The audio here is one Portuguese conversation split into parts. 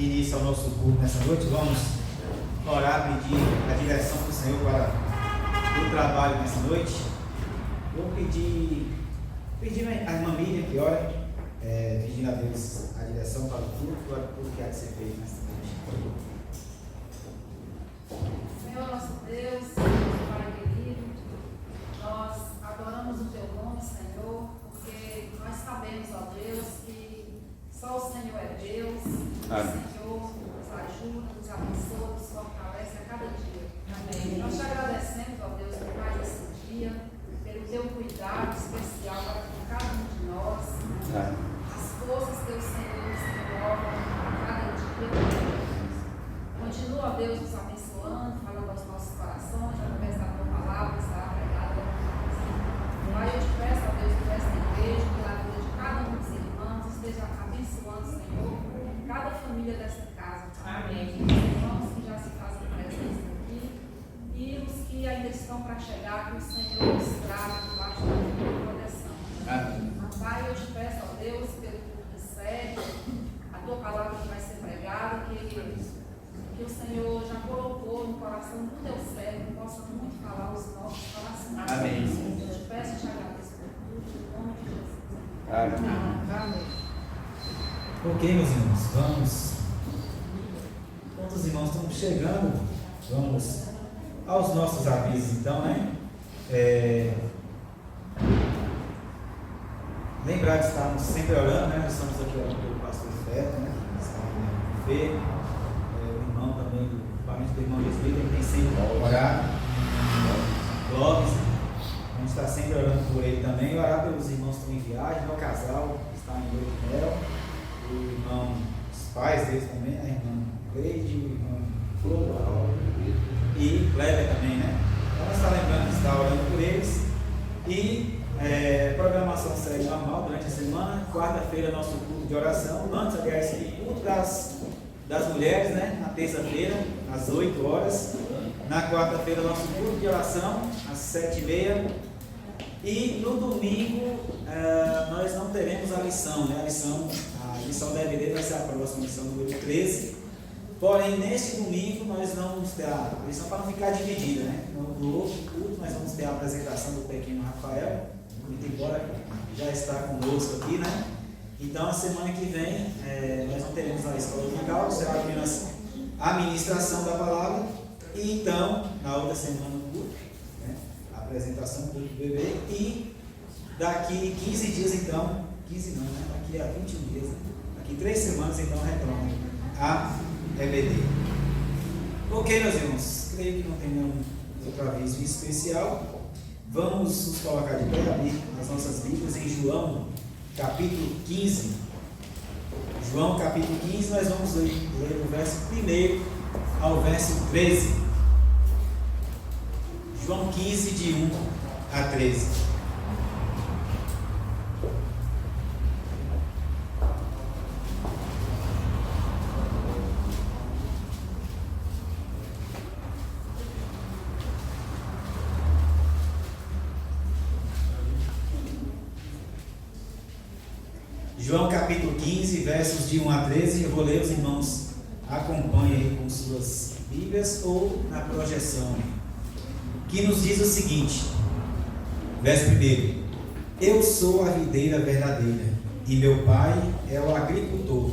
início ao nosso culto nessa noite, vamos orar, pedir a direção do Senhor para o trabalho nessa noite. Vou pedir a irmã Miriam que ora, pedindo a Deus a direção para o culto, para tudo que há de ser feito nessa noite. Senhor nosso Deus, Pai querido, nós adoramos o Teu nome, Senhor, porque nós sabemos, ó Deus, que só o Senhor é Deus. Amém. O Senhor nos ajuda, nos abençoa, nos fortalece a cada dia. Amém. Nós te agradecemos, ó Deus, por mais esse dia, pelo Teu cuidado especial para com cada um de nós. Amém. As forças que o Senhor nos renova a cada dia. Continua, ó Deus, nos abençoando, falando aos nossos corações, através da Tua palavra que será pregada. Pai, eu te peço, ó Deus, por esta igreja, pela vida de cada um dos irmãos, esteja abençoando, Senhor, cada família desta casa. Amém. Os irmãos que já se fazem presentes aqui e os que ainda estão para chegar, que o Senhor os traga debaixo da Tua proteção. Amém. Pai, eu te peço, ó Deus, pelo culto que segue, a Tua palavra que vai ser pregada, que o Senhor já colocou no coração do Teu servo, possa muito falar aos nossos corações. Amém. Eu te peço e te agradeço por tudo, em nome de Jesus. Amém. Ok, meus irmãos, vamos. Enquanto os irmãos estão chegando, vamos aos nossos avisos, então, né? Lembrar de estarmos sempre orando, né? Nós estamos aqui orando pelo pastor Feto, né? Que está em enfermo. O irmão também, principalmente do irmão Leslie, que tem sempre orado. Clóvis, a gente está sempre orando por ele também. Orar pelos irmãos que estão em viagem, o casal que está em lua de mel, o irmão, os pais deles também, a irmã Cleide, o irmão Flor e Kleber também, né? Então nós estamos lembrando de estar orando por eles. E a programação segue normal durante a semana. Quarta-feira, nosso culto de oração. Antes, aliás, o culto das mulheres, né? Na terça-feira, às 8 horas. Na quarta-feira, nosso culto de oração, às 7h30. E no domingo, nós não teremos a lição, né? A lição da EBD vai ser a próxima lição número 13. Porém, neste domingo, nós não vamos ter a lição para não ficar dividida, né? No outro culto, nós vamos ter a apresentação do pequeno Rafael, muito embora já está conosco aqui, né? Então, a semana que vem, nós não teremos a escola dominical, será apenas a ministração da palavra. E então, na outra semana, o culto, né? A apresentação do culto do bebê. E daqui 15 dias, então, 15 não, né? Daqui a 21 dias, né? Daqui 3 semanas, então, retorna a EBD. Ok, meus irmãos, creio que não tem nenhum outro aviso especial. Vamos nos colocar de pé, abrir as nossas Bíblias em João, capítulo 15. João, capítulo 15, nós vamos ler do verso 1 ao verso 13. João 15, de 1 a 13. João capítulo 15, versos de 1 a 13, eu vou ler, os irmãos acompanhem aí com suas Bíblias ou na projeção, que nos diz o seguinte, verso 1: Eu sou a videira verdadeira, e meu pai é o agricultor.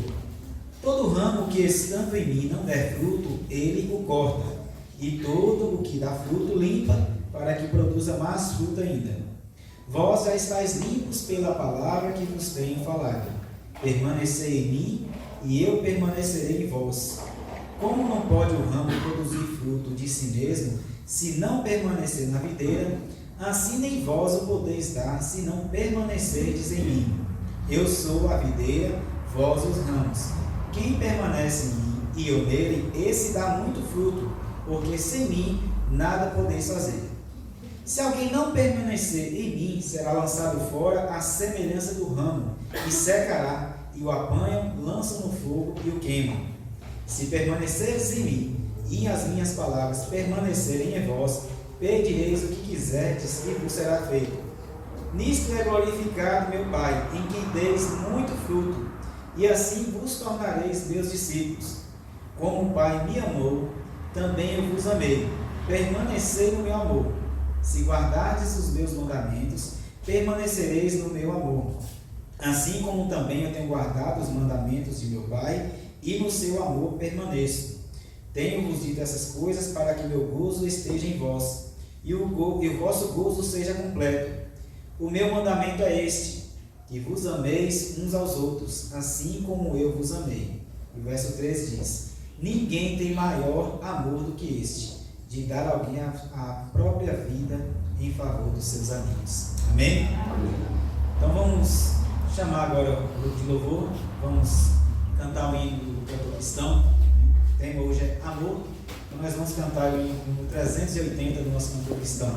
Todo ramo que estando em mim não der fruto, ele o corta, e todo o que dá fruto limpa, para que produza mais fruto ainda. Vós já estáis limpos pela palavra que vos tenho falado. Permanecei em mim, e eu permanecerei em vós. Como não pode o ramo produzir fruto de si mesmo, se não permanecer na videira, assim nem vós o podeis dar, se não permanecerdes em mim. Eu sou a videira, vós os ramos. Quem permanece em mim, e eu nele, esse dá muito fruto, porque sem mim nada podeis fazer. Se alguém não permanecer em mim, será lançado fora à semelhança do ramo, e secará, e o apanham, lançam no fogo e o queimam. Se permaneceres em mim, e as minhas palavras permanecerem em vós, pedireis o que quiserdes e vos será feito. Nisto é glorificado meu Pai, em quem deis muito fruto, e assim vos tornareis meus discípulos. Como o Pai me amou, também eu vos amei. Permanecei no meu amor. Se guardardes os meus mandamentos, permanecereis no meu amor. Assim como também eu tenho guardado os mandamentos de meu Pai, e no seu amor permaneço. Tenho-vos dito essas coisas para que meu gozo esteja em vós, e o vosso gozo seja completo. O meu mandamento é este, que vos ameis uns aos outros, assim como eu vos amei. E o verso 13 diz: ninguém tem maior amor do que este, de dar a alguém a própria vida em favor dos seus amigos. Amém? Então vamos chamar agora o grupo de louvor, vamos cantar o hino do cantor cristão. O tema hoje é amor, então nós vamos cantar o hino 380 do nosso cantor cristão.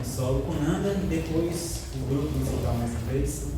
solo com Nanda e depois o grupo musical mais uma vez.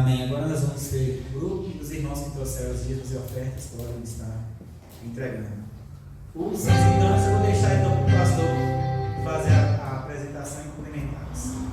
Amém. Agora nós vamos ter o grupo e os irmãos que trouxeram os dízimos e ofertas podem estar entregando. Os visitantes eu vou deixar então para o pastor fazer a apresentação e cumprimentá-los.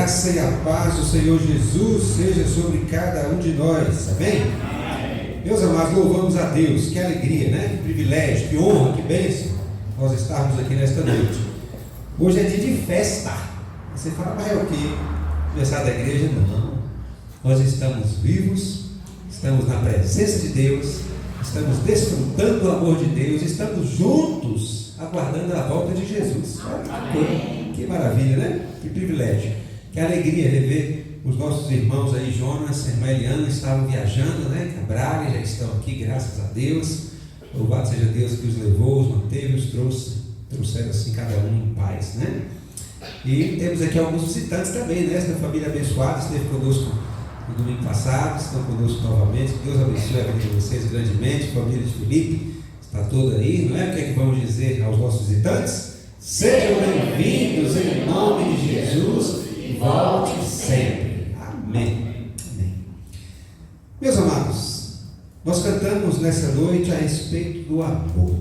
graça e a paz do Senhor Jesus seja sobre cada um de nós. Amém? Meus amados, louvamos a Deus. Que alegria, né? Que privilégio, que honra, que bênção nós estarmos aqui nesta noite. Hoje é dia de festa. Você fala, mas é o quê? Aniversário da igreja? Não. Nós estamos vivos, estamos na presença de Deus, estamos desfrutando do amor de Deus, estamos juntos aguardando a volta de Jesus. Que maravilha, né? Que privilégio, que alegria rever os nossos irmãos aí, Jonas, irmã Eliana, estavam viajando, né? Braga, já estão aqui, graças a Deus. Louvado seja Deus que os levou, os manteve, os trouxeram assim cada um em paz, né? E temos aqui alguns visitantes também, né? Essa família abençoada esteve conosco no domingo passado, estão conosco novamente. Deus abençoe a vida de vocês grandemente. Família de Felipe está toda aí, não é? O que é que vamos dizer aos nossos visitantes? Sejam bem-vindos em nome de Jesus e volte sempre. Amém. Amém. Meus amados, nós cantamos nessa noite a respeito do amor.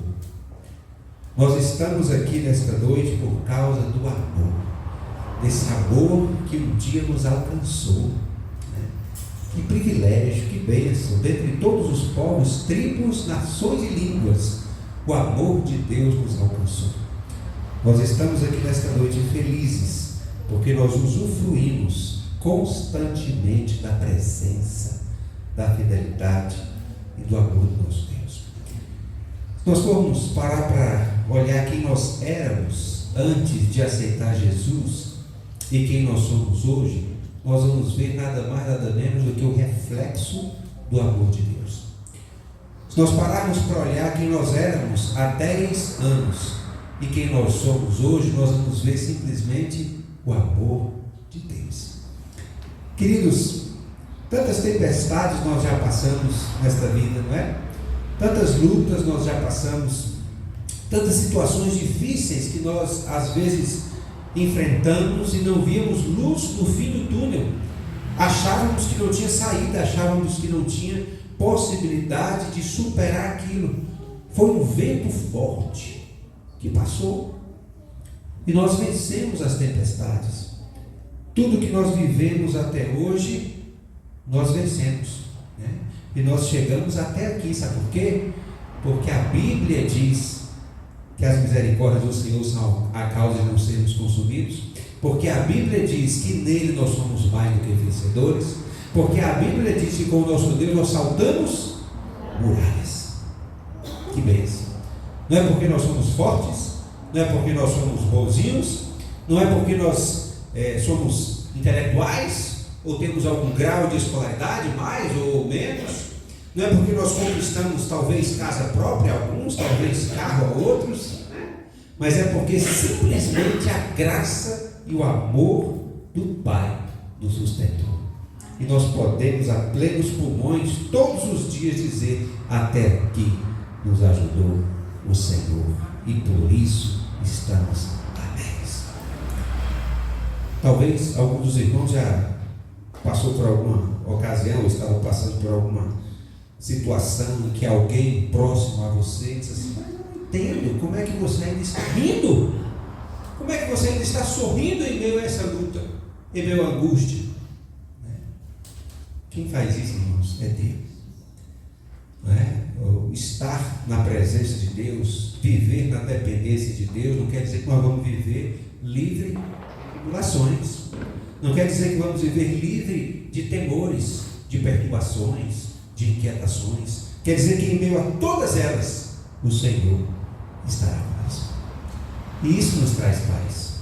Nós estamos aqui nesta noite por causa do amor, desse amor que um dia nos alcançou. Que privilégio, que bênção, dentre todos os povos, tribos, nações e línguas, o amor de Deus nos alcançou. Nós estamos aqui nesta noite felizes, porque nós usufruímos constantemente da presença, da fidelidade e do amor do nosso Deus. Se nós formos parar para olhar quem nós éramos antes de aceitar Jesus e quem nós somos hoje, nós vamos ver nada mais, nada menos do que o reflexo do amor de Deus. Se nós pararmos para olhar quem nós éramos há 10 anos e quem nós somos hoje, nós vamos ver simplesmente o amor de Deus. Queridos, tantas tempestades nós já passamos nesta vida, não é? Tantas lutas nós já passamos, tantas situações difíceis que nós às vezes enfrentamos e não víamos luz no fim do túnel. Achávamos que não tinha saída, achávamos que não tinha possibilidade de superar aquilo. Foi um vento forte que passou e nós vencemos as tempestades. Tudo que nós vivemos até hoje, nós vencemos, né? E nós chegamos até aqui, sabe por quê? Porque a Bíblia diz que as misericórdias do Senhor são a causa de não sermos consumidos, porque a Bíblia diz que nele nós somos mais do que vencedores, porque a Bíblia diz que com o nosso Deus nós saltamos muralhas. Que bênção! Não é porque nós somos fortes, não é porque nós somos bonzinhos, não é porque nós somos intelectuais, ou temos algum grau de escolaridade, mais ou menos, não é porque nós conquistamos talvez casa própria a alguns, talvez carro a outros, né? Mas é porque simplesmente a graça e o amor do Pai nos sustentou. E nós podemos a plenos pulmões todos os dias dizer: até aqui nos ajudou o Senhor, e por isso estamos alegres. Talvez alguns dos irmãos já passou por alguma ocasião, estavam passando por alguma situação em que alguém próximo a você disse assim: mas eu não entendo, como é que você ainda está rindo? Como é que você ainda está sorrindo em meio a essa luta, em meio à angústia? Quem faz isso, irmãos, é Deus. Não é? Estar na presença de Deus, viver na dependência de Deus, não quer dizer que nós vamos viver livre de tribulações, não quer dizer que vamos viver livre de temores, de perturbações, de inquietações. Quer dizer que em meio a todas elas o Senhor estará conosco. E isso nos traz paz,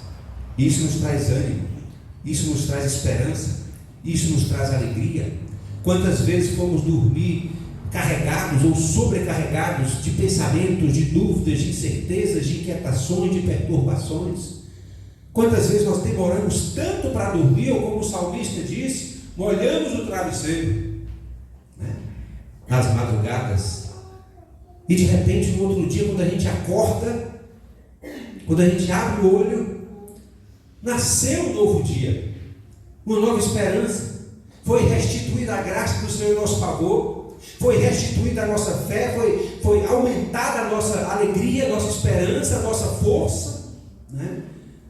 isso nos traz ânimo, isso nos traz esperança, isso nos traz alegria. Quantas vezes fomos dormir carregados ou sobrecarregados de pensamentos, de dúvidas, de incertezas, de inquietações, de perturbações? Quantas vezes nós demoramos tanto para dormir, ou como o salmista disse, molhamos o travesseiro, né, nas madrugadas, e de repente no outro dia, quando a gente acorda, quando a gente abre o olho, nasceu um novo dia, uma nova esperança. Foi restituída a graça do Senhor em nosso favor, foi restituída a nossa fé, foi aumentada a nossa alegria, a nossa esperança, a nossa força, né?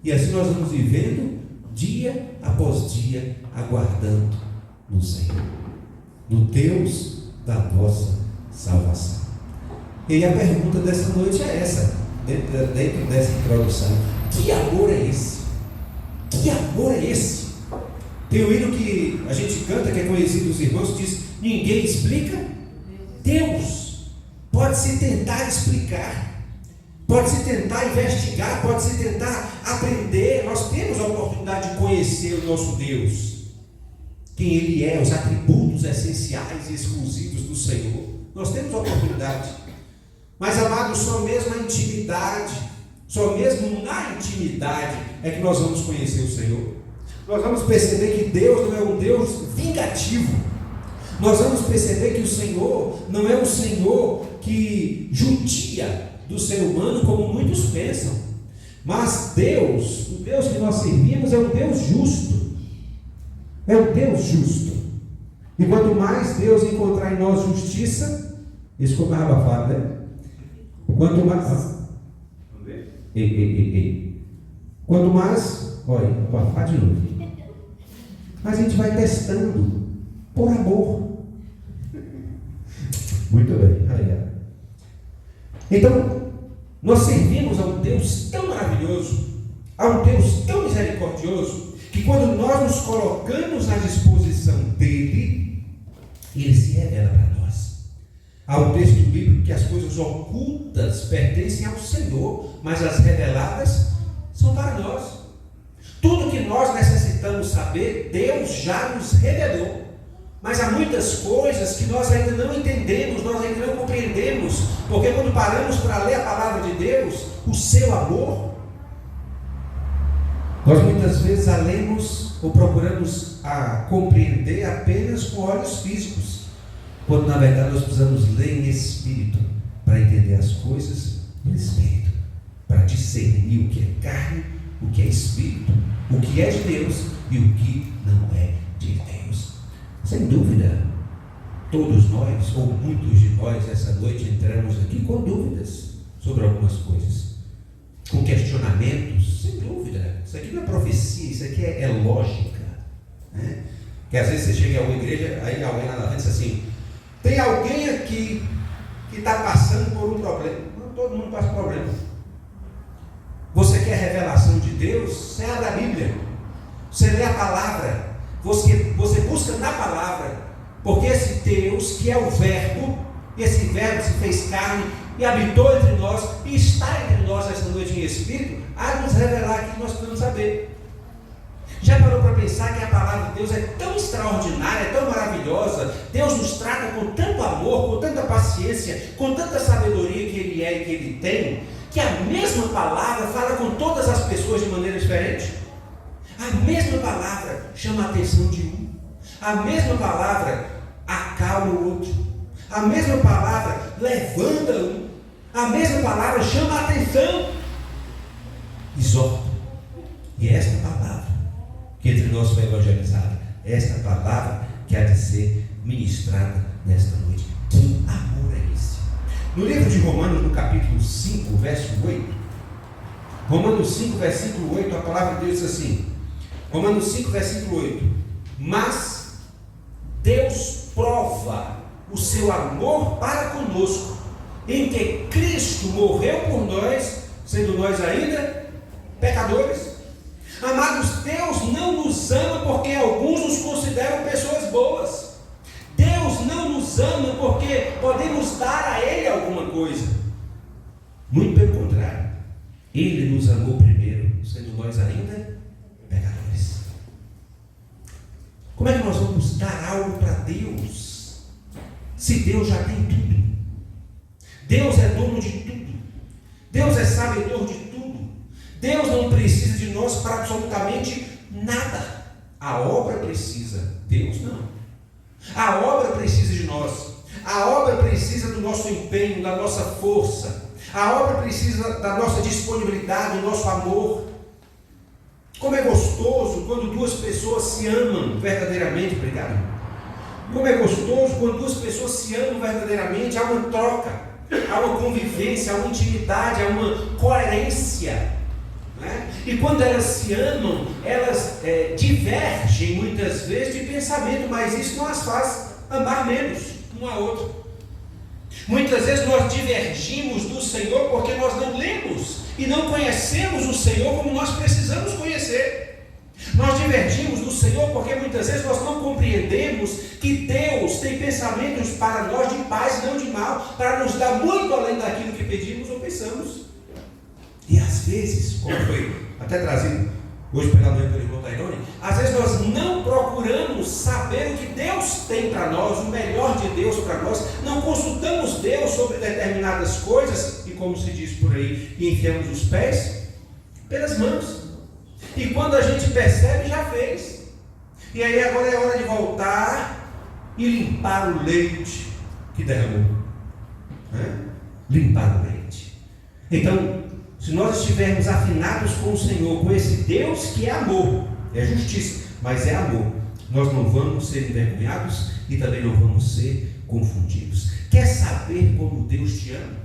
E assim nós vamos vivendo dia após dia, aguardando no Senhor, no Deus da nossa salvação. E a pergunta dessa noite é essa, dentro dessa introdução: que amor é esse? Que amor é esse? Tem um hino que a gente canta, que é conhecido dos irmãos, que diz: ninguém explica, Deus. Pode-se tentar explicar, pode-se tentar investigar, pode-se tentar aprender. Nós temos a oportunidade de conhecer o nosso Deus, quem Ele é, os atributos essenciais e exclusivos do Senhor. Nós temos a oportunidade. Mas, amados, só mesmo na intimidade é que nós vamos conhecer o Senhor. Nós vamos perceber que Deus não é um Deus vingativo. Nós vamos perceber que o Senhor não é um Senhor que judia do ser humano, como muitos pensam. Mas Deus, o Deus que nós servimos, é um Deus justo. É um Deus justo. E quanto mais Deus encontrar em nós justiça, isso ficou mais abafado, né? Quanto mais. Quanto mais. Olha, abafar de novo. Mas a gente vai testando por amor. Muito bem. Então, nós servimos a um Deus tão maravilhoso, a um Deus tão misericordioso, que quando nós nos colocamos à disposição dele, ele se revela para nós. Há um texto bíblico que as coisas ocultas pertencem ao Senhor, mas as reveladas são para nós. Tudo que nós necessitamos saber, Deus já nos revelou. Mas há muitas coisas que nós ainda não entendemos, nós ainda não compreendemos, porque quando paramos para ler a palavra de Deus, o seu amor, nós muitas vezes a lemos ou procuramos a compreender apenas com olhos físicos, quando na verdade nós precisamos ler em espírito, para entender as coisas no espírito, para discernir o que é carne, o que é espírito, o que é de Deus e o que não é de Deus. Sem dúvida, todos nós, ou muitos de nós, essa noite entramos aqui com dúvidas sobre algumas coisas, com questionamentos, sem dúvida. Isso aqui não é profecia, isso aqui é lógica, né? Que às vezes você chega em alguma igreja, aí alguém lá na frente diz assim: tem alguém aqui que está passando por um problema. Não, todo mundo passa por problema. Você quer revelação de Deus? Você abre a Bíblia, você lê a palavra, você busca na palavra, porque esse Deus que é o Verbo, esse Verbo se fez carne e habitou entre nós e está entre nós essa noite em espírito, há de nos revelar aquilo que nós precisamos saber. Já parou para pensar que a palavra de Deus é tão extraordinária, é tão maravilhosa? Deus nos trata com tanto amor, com tanta paciência, com tanta sabedoria que Ele é e que Ele tem, que a mesma palavra fala com todas as pessoas de maneira diferente. A mesma palavra chama a atenção de um, a mesma palavra acalma o outro, a mesma palavra levanta um, a mesma palavra chama a atenção, exorta. E é esta palavra que entre nós foi evangelizada, esta palavra que há de ser ministrada nesta noite. Que amor é esse? No livro de Romanos, no capítulo 5, verso 8, Romanos 5, versículo 8, a palavra de Deus diz assim, Romanos 5, versículo 8: mas Deus prova o seu amor para conosco, em que Cristo morreu por nós, sendo nós ainda pecadores. Amados, Deus não nos ama porque alguns nos consideram pessoas boas. Deus não nos ama porque podemos dar a Ele alguma coisa. Muito pelo contrário, Ele nos amou primeiro, sendo nós ainda pecadores. Como é que nós vamos dar algo para Deus, se Deus já tem tudo? Deus é dono de tudo. Deus é sabedor de tudo. Deus não precisa de nós para absolutamente nada. A obra precisa, Deus não. A obra precisa de nós. A obra precisa do nosso empenho, da nossa força. A obra precisa da nossa disponibilidade, do nosso amor. Como é gostoso quando duas pessoas se amam verdadeiramente, obrigado. Como é gostoso quando duas pessoas se amam verdadeiramente, há uma troca, há uma convivência, há uma intimidade, há uma coerência, né? E quando elas se amam, elas divergem muitas vezes de pensamento, mas isso não as faz amar menos um ao outro. Muitas vezes nós divergimos do Senhor porque nós não lemos e não conhecemos o Senhor como nós precisamos conhecer. Nós divergimos do Senhor porque muitas vezes nós não compreendemos que Deus tem pensamentos para nós de paz e não de mal, para nos dar muito além daquilo que pedimos ou pensamos. E às vezes, como foi até trazido hoje pela manhã pelo irmão Tairone, às vezes nós não procuramos saber o que Deus tem para nós, o melhor de Deus para nós, não consultamos Deus sobre determinadas coisas, e como se diz por aí, enfiamos os pés pelas mãos. E quando a gente percebe, já fez. E aí agora é hora de voltar e limpar o leite que derramou. Limpar o leite. Então, se nós estivermos afinados com o Senhor, com esse Deus que é amor, é justiça, mas é amor, nós não vamos ser envergonhados e também não vamos ser confundidos. Quer saber como Deus te ama?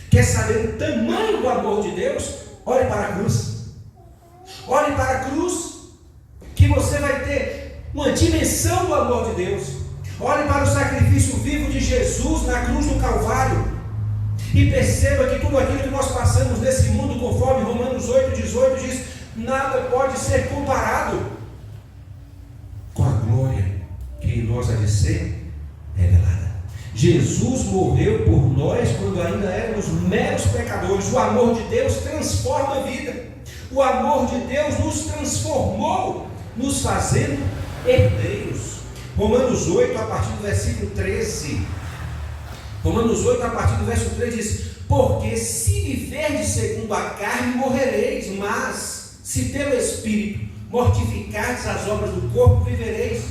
Quer saber o tamanho do amor de Deus? Olhe para a cruz. Olhe para a cruz, que você vai ter uma dimensão do amor de Deus. Olhe para o sacrifício vivo de Jesus na cruz do Calvário e perceba que tudo aquilo que nós passamos nesse mundo, conforme Romanos 8,18 diz, nada pode ser comparado com a glória que em nós há de ser revelada. Jesus morreu por nós quando ainda éramos meros pecadores. O amor de Deus transforma a vida. O amor de Deus nos transformou, nos fazendo herdeiros. Romanos 8, a partir do versículo 13. Romanos 8, a partir do verso 13 diz: porque se viverdes segundo a carne, morrereis, mas se pelo Espírito mortificardes as obras do corpo, vivereis.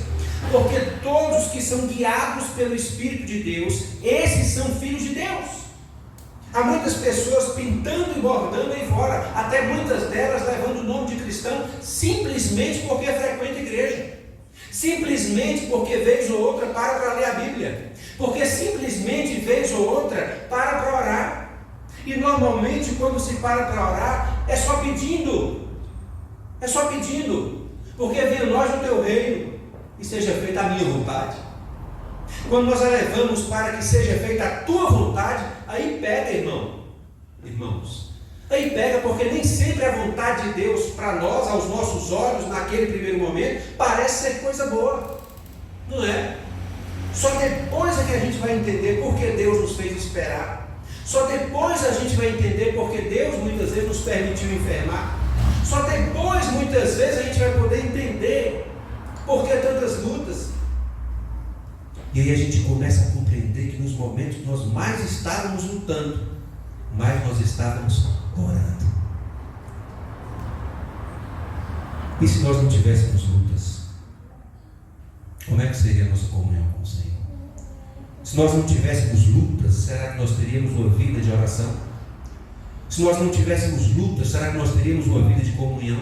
Porque todos que são guiados pelo Espírito de Deus, esses são filhos de Deus. Há muitas pessoas pintando e bordando aí fora, até muitas delas levando o nome de cristão, simplesmente porque frequenta a igreja, simplesmente porque vez ou outra para ler a Bíblia, porque simplesmente vez ou outra para orar. E normalmente quando se para orar, é só pedindo, porque venha nós no teu reino e seja feita a minha vontade. Quando nós elevamos para que seja feita a tua vontade, aí pega, irmãos, aí pega, porque nem sempre a vontade de Deus para nós, aos nossos olhos, naquele primeiro momento, parece ser coisa boa, não é? Só depois é que a gente vai entender porque Deus nos fez esperar. Só depois a gente vai entender porque Deus muitas vezes nos permitiu enfermar. Só depois, muitas vezes, a gente vai poder entender por que tantas lutas. E aí a gente começa a compreender que nos momentos que nós mais estávamos lutando, mais nós estávamos orando. E se nós não tivéssemos lutas, como é que seria a nossa comunhão com o Senhor? Se nós não tivéssemos lutas, será que nós teríamos uma vida de oração? Se nós não tivéssemos lutas, será que nós teríamos uma vida de comunhão?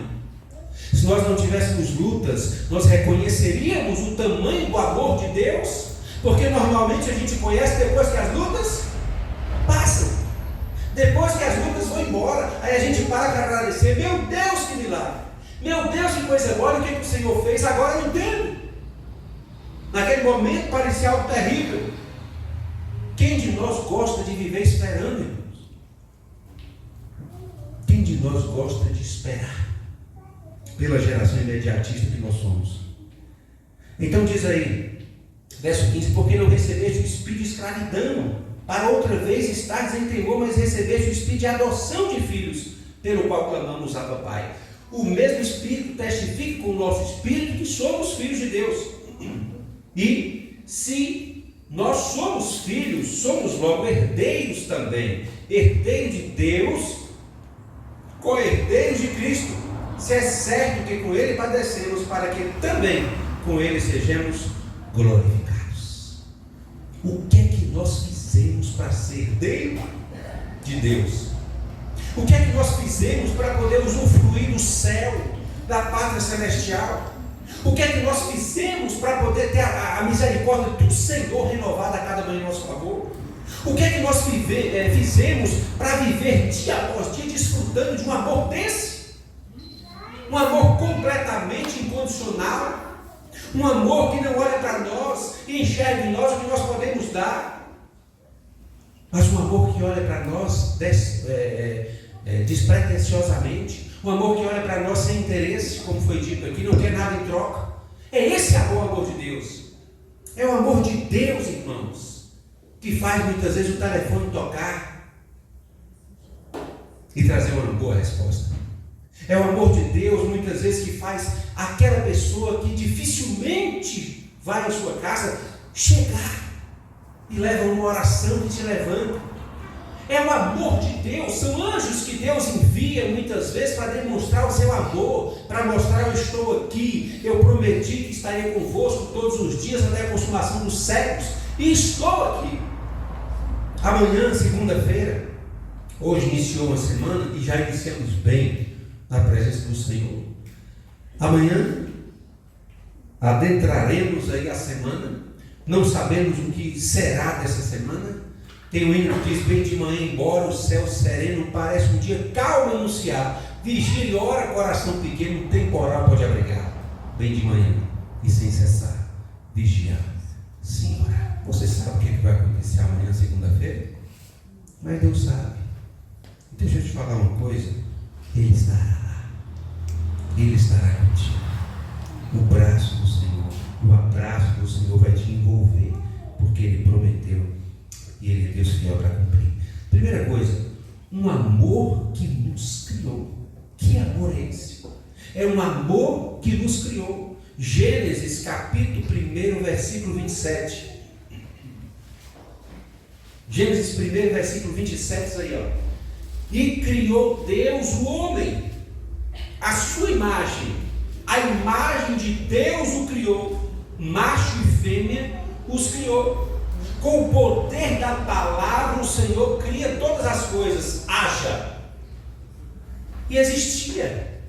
Se nós não tivéssemos lutas, nós reconheceríamos o tamanho do amor de Deus? Porque normalmente a gente conhece depois que as lutas passam, depois que as lutas vão embora, aí a gente para agradecer. Meu Deus, que milagre! Meu Deus, que coisa boa! O que o Senhor fez? Agora eu entendo. Naquele momento parecia algo terrível. Quem de nós gosta de viver esperando, irmãos? Quem de nós gosta de esperar? Pela geração imediatista que nós somos. Então diz aí, verso 15: porque não recebeste o espírito de escravidão, para outra vez estares em temor, mas recebeste o espírito de adoção de filhos, pelo qual clamamos a Pai. O mesmo Espírito testifica com o nosso espírito que somos filhos de Deus. E se nós somos filhos, somos logo herdeiros também, herdeiros de Deus, co-herdeiros de Cristo, se é certo que com Ele padecemos, para que também com Ele sejamos glorificados. O que é que nós fizemos para ser herdeiro de Deus? O que é que nós fizemos para poder usufruir do céu, da pátria celestial? O que é que nós fizemos para poder ter a misericórdia do Senhor renovada a cada manhã em nosso favor? O que é que nós fizemos para viver dia após dia desfrutando de um amor desse? um amor completamente incondicional, um amor que não olha para nós e enxerga em nós o que nós podemos dar, mas um amor que olha para nós despretensiosamente, um amor que olha para nós sem interesse, como foi dito aqui, não quer nada em troca. É esse amor de Deus. É o amor de Deus, irmãos, que faz muitas vezes o telefone tocar e trazer uma boa resposta. É o amor de Deus, muitas vezes, que faz aquela pessoa que dificilmente vai à sua casa chegar e leva uma oração que te levanta. É o amor de Deus, são anjos que Deus envia muitas vezes para demonstrar o seu amor, para mostrar: eu estou aqui, eu prometi que estaria convosco todos os dias até a consumação dos séculos, e estou aqui. Amanhã, segunda-feira, hoje iniciou uma semana e já iniciamos bem na presença do Senhor. Amanhã adentraremos aí a semana, não sabemos o que será dessa semana. Tem um hino que diz: bem de manhã, embora o céu sereno parece um dia calmo anunciar, vigia e ora, coração pequeno, um temporal pode abrigar. Bem de manhã e sem cessar, vigiar, sim, orar. Você sabe o que vai acontecer amanhã, segunda-feira? Mas Deus sabe. Deixa eu te falar uma coisa: Ele estará lá, Ele estará contigo. O braço do Senhor, o abraço do Senhor vai te envolver, porque Ele prometeu. E Ele é Deus fiel para cumprir. Primeira coisa, um amor que nos criou. Que amor é esse? É um amor que nos criou. Gênesis capítulo 1, versículo 27. Gênesis 1, versículo 27, isso aí, ó. E criou Deus o homem, a sua imagem, a imagem de Deus o criou, macho e fêmea os criou. Com o poder da palavra, o Senhor cria todas as coisas. Haja. E existia.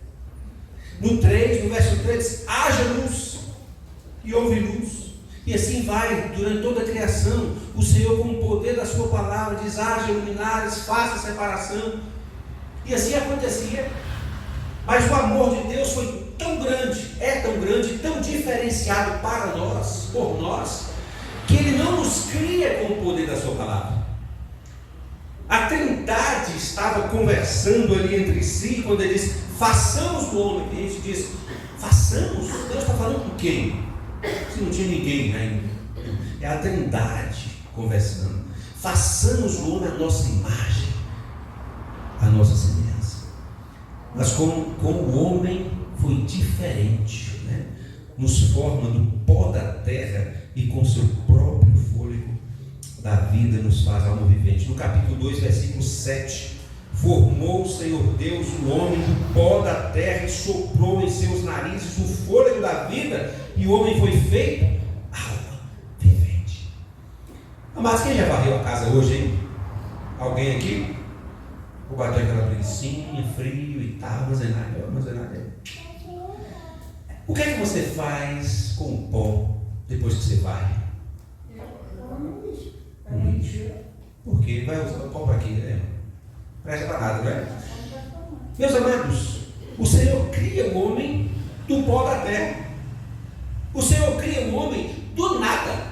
No verso 3, haja luz. E houve luz. E assim vai, durante toda a criação, o Senhor, com o poder da sua palavra, diz: haja luminares, faça separação. E assim acontecia. Mas o amor de Deus foi tão grande, é tão grande, tão diferenciado para nós, por nós, que Ele não nos cria com o poder da sua palavra. A Trindade estava conversando ali entre si, quando Ele diz: façamos o homem. E a gente diz: façamos? Deus está falando com quem? Se não tinha ninguém ainda. É a Trindade conversando. Façamos o homem à nossa imagem, à nossa semelhança. Mas como o homem foi diferente, né? Nos forma do pó da terra e com seu próprio fôlego da vida nos faz alma vivente. No capítulo 2, versículo 7, formou o Senhor Deus o homem do pó da terra e soprou em seus narizes o fôlego da vida, e o homem foi feito alma vivente. Mas quem já varreu a casa hoje, hein? Alguém aqui? Vou bater aquela preguicinha, frio e tal, mas é nada. O que é que você faz com o pó depois que você vai? Um lixo. Por quê? Vai usar o pó para quê, né? Presta para nada, não é? Meus amados, o Senhor cria o homem do pó da terra. O Senhor cria o homem do nada.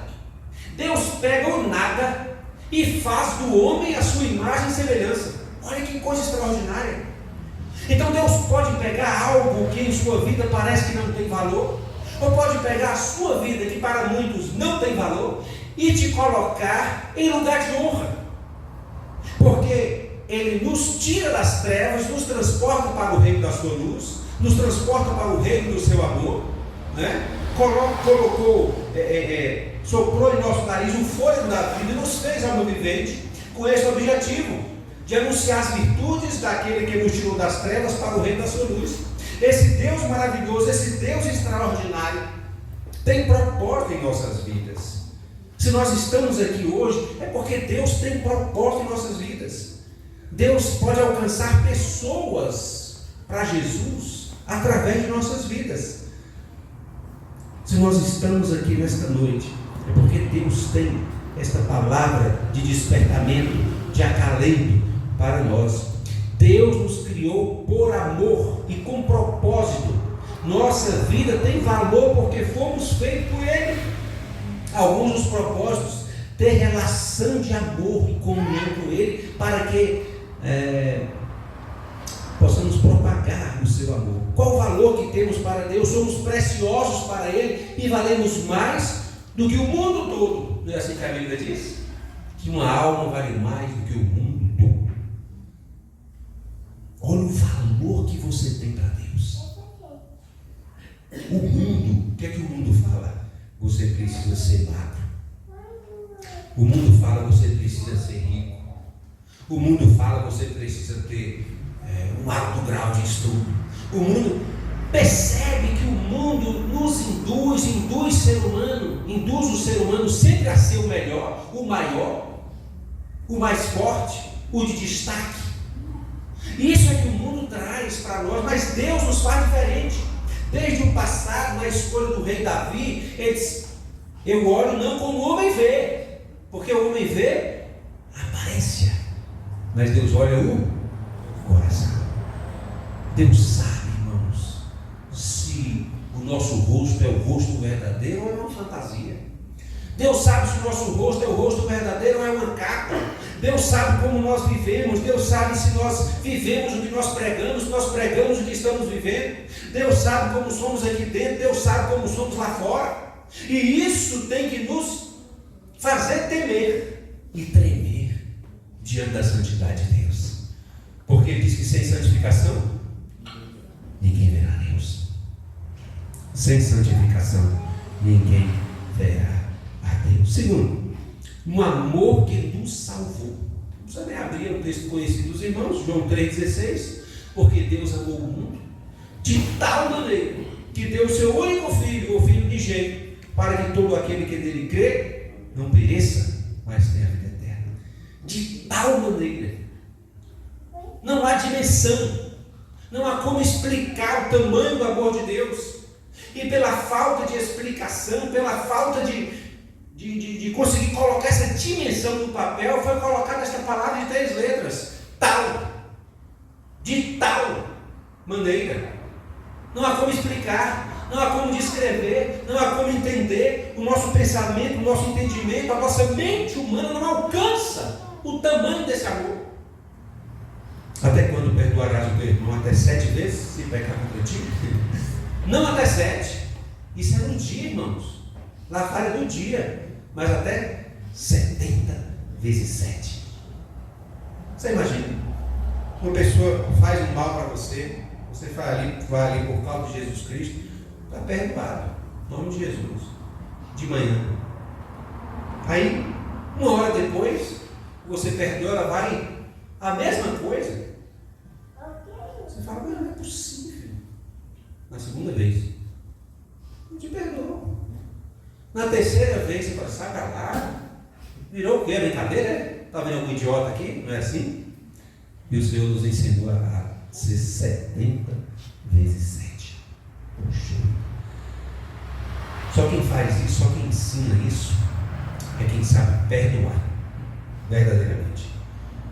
Deus pega o nada e faz do homem a sua imagem e semelhança. Olha que coisa extraordinária. Então Deus pode pegar algo que em sua vida parece que não tem valor, ou pode pegar a sua vida, que para muitos não tem valor, e te colocar em lugar de honra, porque Ele nos tira das trevas, nos transporta para o reino da sua luz, nos transporta para o reino do seu amor, né? Soprou em nosso nariz o fôlego da vida e nos fez alma vivente, com esse objetivo de anunciar as virtudes daquele que nos tirou das trevas para o reino da sua luz. Esse Deus maravilhoso, esse Deus extraordinário, tem propósito em nossas vidas. Se nós estamos aqui hoje, é porque Deus tem propósito em nossas vidas. Deus pode alcançar pessoas para Jesus através de nossas vidas. Se nós estamos aqui nesta noite, é porque Deus tem esta palavra de despertamento, de acalento para nós. Deus nos criou por amor e com propósito. Nossa vida tem valor porque fomos feitos por Ele. Alguns dos propósitos: ter relação de amor e comunhão com Ele, para que possamos propagar o seu amor. Qual o valor que temos para Deus? Somos preciosos para Ele e valemos mais do que o mundo todo. Não é assim que a Bíblia diz? Que uma alma vale mais do que o mundo todo. Olha o valor que você tem para Deus. O mundo, o que é que o mundo fala? Você precisa ser magro. O mundo fala: você precisa ser rico. O mundo fala: você precisa ter um alto grau de estudo. O mundo percebe que o mundo nos induz o ser humano sempre a ser o melhor, o maior, o mais forte, o de destaque. Isso é que o mundo traz para nós, mas Deus nos faz diferente. Desde o passado, na escolha do rei Davi, ele disse: eu olho não como o homem vê, porque o homem vê a aparência, mas Deus olha o coração. Deus sabe, irmãos, se o nosso rosto é o rosto verdadeiro ou é uma fantasia. Deus sabe se o nosso rosto é o rosto verdadeiro ou é uma capa. Deus sabe como nós vivemos. Deus sabe se nós vivemos o que nós pregamos, se nós pregamos o que estamos vivendo. Deus sabe como somos aqui dentro. Deus sabe como somos lá fora. E isso tem que nos fazer temer e tremer diante da santidade de Deus. Porque Ele diz que sem santificação ninguém verá Deus. Sem santificação ninguém verá a Deus. Segundo, um amor que nos salvou. Não precisa nem abrir o texto conhecido dos irmãos, João 3,16. Porque Deus amou o mundo de tal maneira que deu o seu único filho, o Filho unigênito, para que todo aquele que nele crê não pereça, mas tenha a vida eterna. De tal maneira. Não há dimensão, não há como explicar o tamanho do amor de Deus. E pela falta de explicação, pela falta de conseguir colocar essa dimensão no papel, foi colocada esta palavra de 3 letras: tal. De tal maneira. Não há como explicar, não há como descrever, não há como entender. O nosso pensamento, o nosso entendimento, a nossa mente humana não alcança o tamanho desse amor. Até quando perdoarás o teu irmão? Até 7 vezes se pecar contra ti? Não até 7. Isso é no dia, irmãos. Lá fora é do dia. Mas até 70 vezes 7. Você imagina, uma pessoa faz um mal para você, você vai ali por causa de Jesus Cristo, está perdoado, em nome de Jesus, de manhã. Aí, uma hora depois, você perdoa, ela vai a mesma coisa. Você fala: mas não é possível. Na segunda vez, não te perdoa. Na terceira vez, você fala: sai pra lá. Virou o quê? A brincadeira, é? Está vendo algum idiota aqui? Não é assim? E o Senhor nos ensinou a ser 70 vezes 7. Poxa. Só quem faz isso, só quem ensina isso, é quem sabe perdoar verdadeiramente.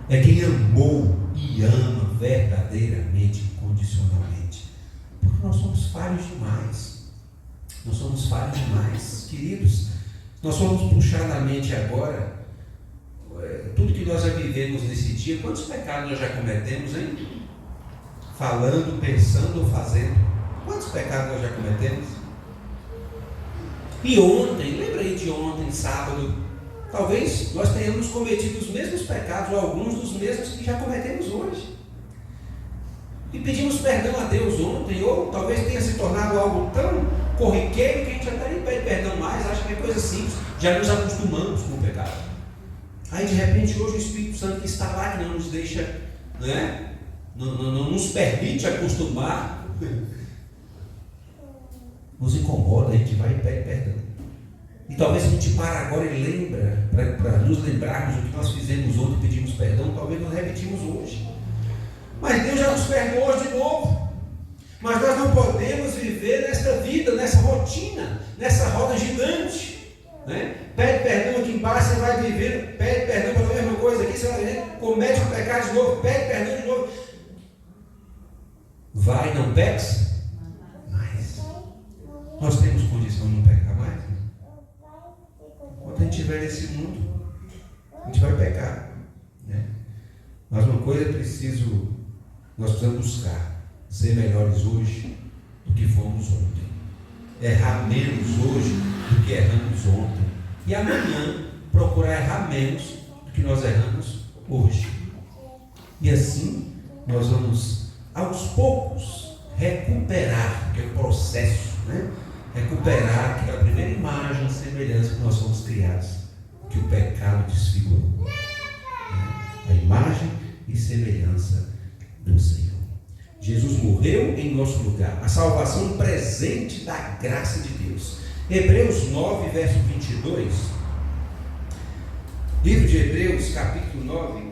É quem amou e ama verdadeiramente, incondicionalmente. Porque nós somos falhos demais. Nós somos falhos demais, queridos. Nós vamos puxar na mente agora tudo que nós já vivemos nesse dia. Quantos pecados nós já cometemos, hein? Falando, pensando ou fazendo. Quantos pecados nós já cometemos? E ontem, lembra aí de ontem, sábado, talvez nós tenhamos cometido os mesmos pecados, ou alguns dos mesmos que já cometemos hoje. E pedimos perdão a Deus ontem, ou talvez tenha se tornado algo tão corriqueiro que a gente até nem pede perdão mais, acha que é coisa simples, já nos acostumamos com o pecado. Aí de repente hoje o Espírito Santo que está lá, que não nos deixa, né? não nos permite acostumar, nos incomoda, a gente vai e pede perdão. E talvez a gente para agora e lembra, para nos lembrarmos do que nós fizemos ontem e pedimos perdão, talvez nós repetimos hoje. Mas Deus já nos perdoou hoje de novo. Mas nós não podemos viver nesta vida, nessa rotina, nessa roda gigante, né? Pede perdão aqui embaixo, você vai viver, pede perdão pela mesma coisa aqui, você vai viver, comete o pecado de novo, pede perdão de novo. vai, não peques mais. Nós temos condição de não pecar mais? Quando a gente estiver nesse mundo, a gente vai pecar, né? Mas uma coisa nós precisamos buscar: ser melhores hoje do que fomos ontem, errar menos hoje do que erramos ontem, e amanhã procurar errar menos do que nós erramos hoje. E assim nós vamos aos poucos recuperar, que é o processo, né? Recuperar aquela primeira imagem e semelhança que nós somos criados, que o pecado desfigurou, né? A imagem e semelhança do Senhor. Jesus morreu em nosso lugar, a salvação presente da graça de Deus. Hebreus 9, verso 22. Livro de Hebreus, capítulo 9,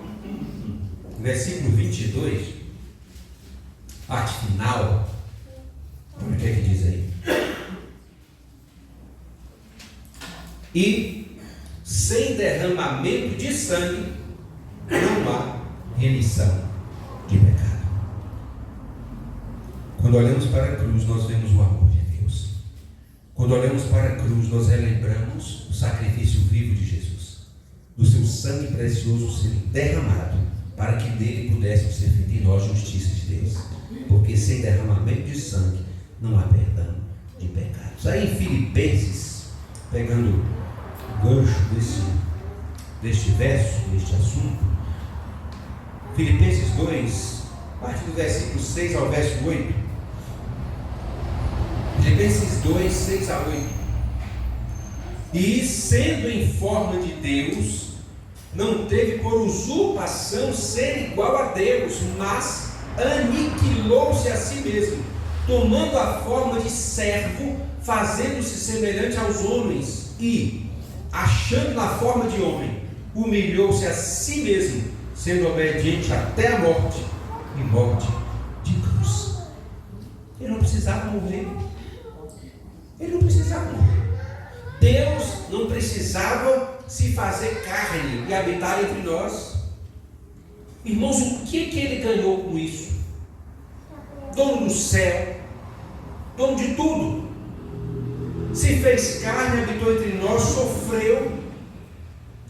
versículo 22, parte final. Olha o que é que diz aí. E sem derramamento de sangue não há remissão de pecado. Quando olhamos para a cruz, nós vemos o amor de Deus. Quando olhamos para a cruz, nós relembramos o sacrifício vivo de Jesus, do seu sangue precioso sendo derramado, para que dele pudéssemos ser feita em nós justiça de Deus. Porque sem derramamento de sangue não há perdão de pecados. Aí em Filipenses, pegando o gancho deste verso, deste assunto, Filipenses 2, a partir do versículo 6 ao verso 8. Filipenses 2, 6 a 8. E sendo em forma de Deus, não teve por usurpação ser igual a Deus, mas aniquilou-se a si mesmo, tomando a forma de servo, fazendo-se semelhante aos homens, e, achando na forma de homem, humilhou-se a si mesmo, sendo obediente até a morte, e morte de cruz. Ele não precisava morrer. Ele não precisava morrer. Deus não precisava se fazer carne e habitar entre nós. Irmãos, o que ele ganhou com isso? Dono do céu, dono de tudo, se fez carne, habitou entre nós, sofreu,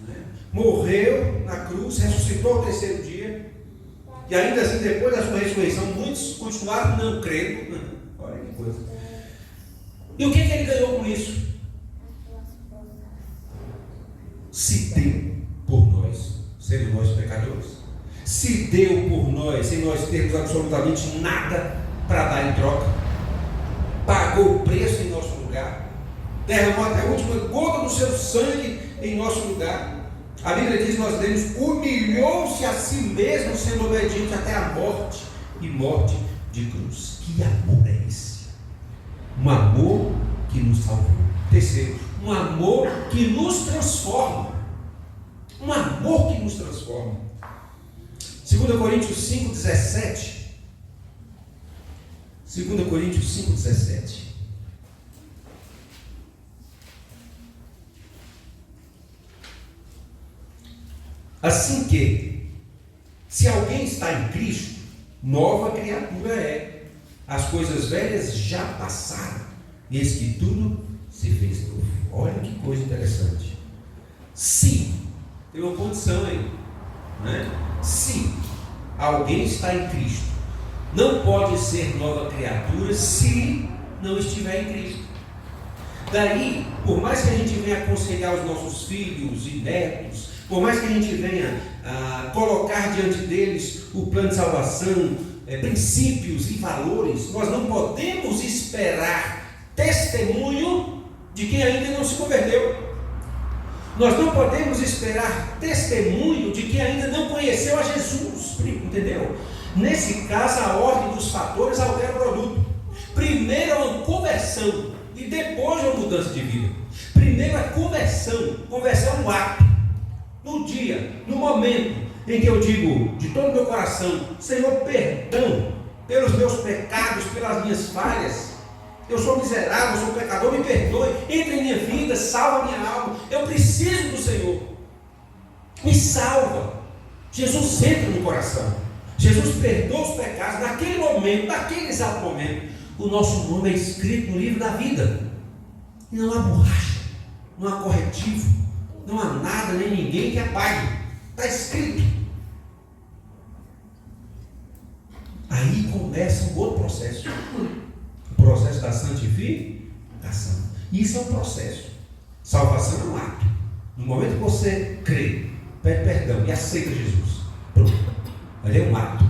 né? Morreu na cruz, ressuscitou ao terceiro dia, e ainda assim, depois da sua ressurreição, muitos continuaram não crendo. Olha que coisa. E o que ele ganhou com isso? Se deu por nós, sendo nós pecadores. Se deu por nós, sem nós termos absolutamente nada para dar em troca. Pagou o preço em nosso lugar. Derramou até a última gota do seu sangue em nosso lugar. A Bíblia diz, nós lemos, humilhou-se a si mesmo, sendo obediente até a morte, e morte de cruz. Que amor é esse? Um amor que nos salvou. Terceiro, um amor que nos transforma. Um amor que nos transforma. 2 Coríntios 5,17. 2 Coríntios 5,17. Assim que, se alguém está em Cristo, nova criatura é. As coisas velhas já passaram, eis que tudo se fez novo. Olha que coisa interessante. Se, tem uma condição aí, né? Se alguém está em Cristo, não pode ser nova criatura se não estiver em Cristo. Daí, por mais que a gente venha aconselhar os nossos filhos e netos, por mais que a gente venha colocar diante deles o plano de salvação, princípios e valores, nós não podemos esperar testemunho de quem ainda não se converteu. Nós não podemos esperar testemunho de quem ainda não conheceu a Jesus, entendeu? Nesse caso, a ordem dos fatores altera o produto. Primeiro é uma conversão e depois uma mudança de vida. Primeiro é conversão. Conversão é um ato. No dia, no momento em que eu digo de todo o meu coração, Senhor, perdão pelos meus pecados, pelas minhas falhas, eu sou miserável, eu sou pecador, me perdoe, entra em minha vida, salva a minha alma, eu preciso do Senhor, me salva. Jesus entra no coração. Jesus perdoa os pecados. Naquele momento, naquele exato momento, o nosso nome é escrito no livro da vida. E não há borracha, não há corretivo, não há nada nem ninguém que apague. Está escrito. Aí começa um outro processo. O processo da santificação. Isso é um processo. Salvação é um ato. No momento que você crê, pede perdão e aceita Jesus, pronto. Ali é um ato.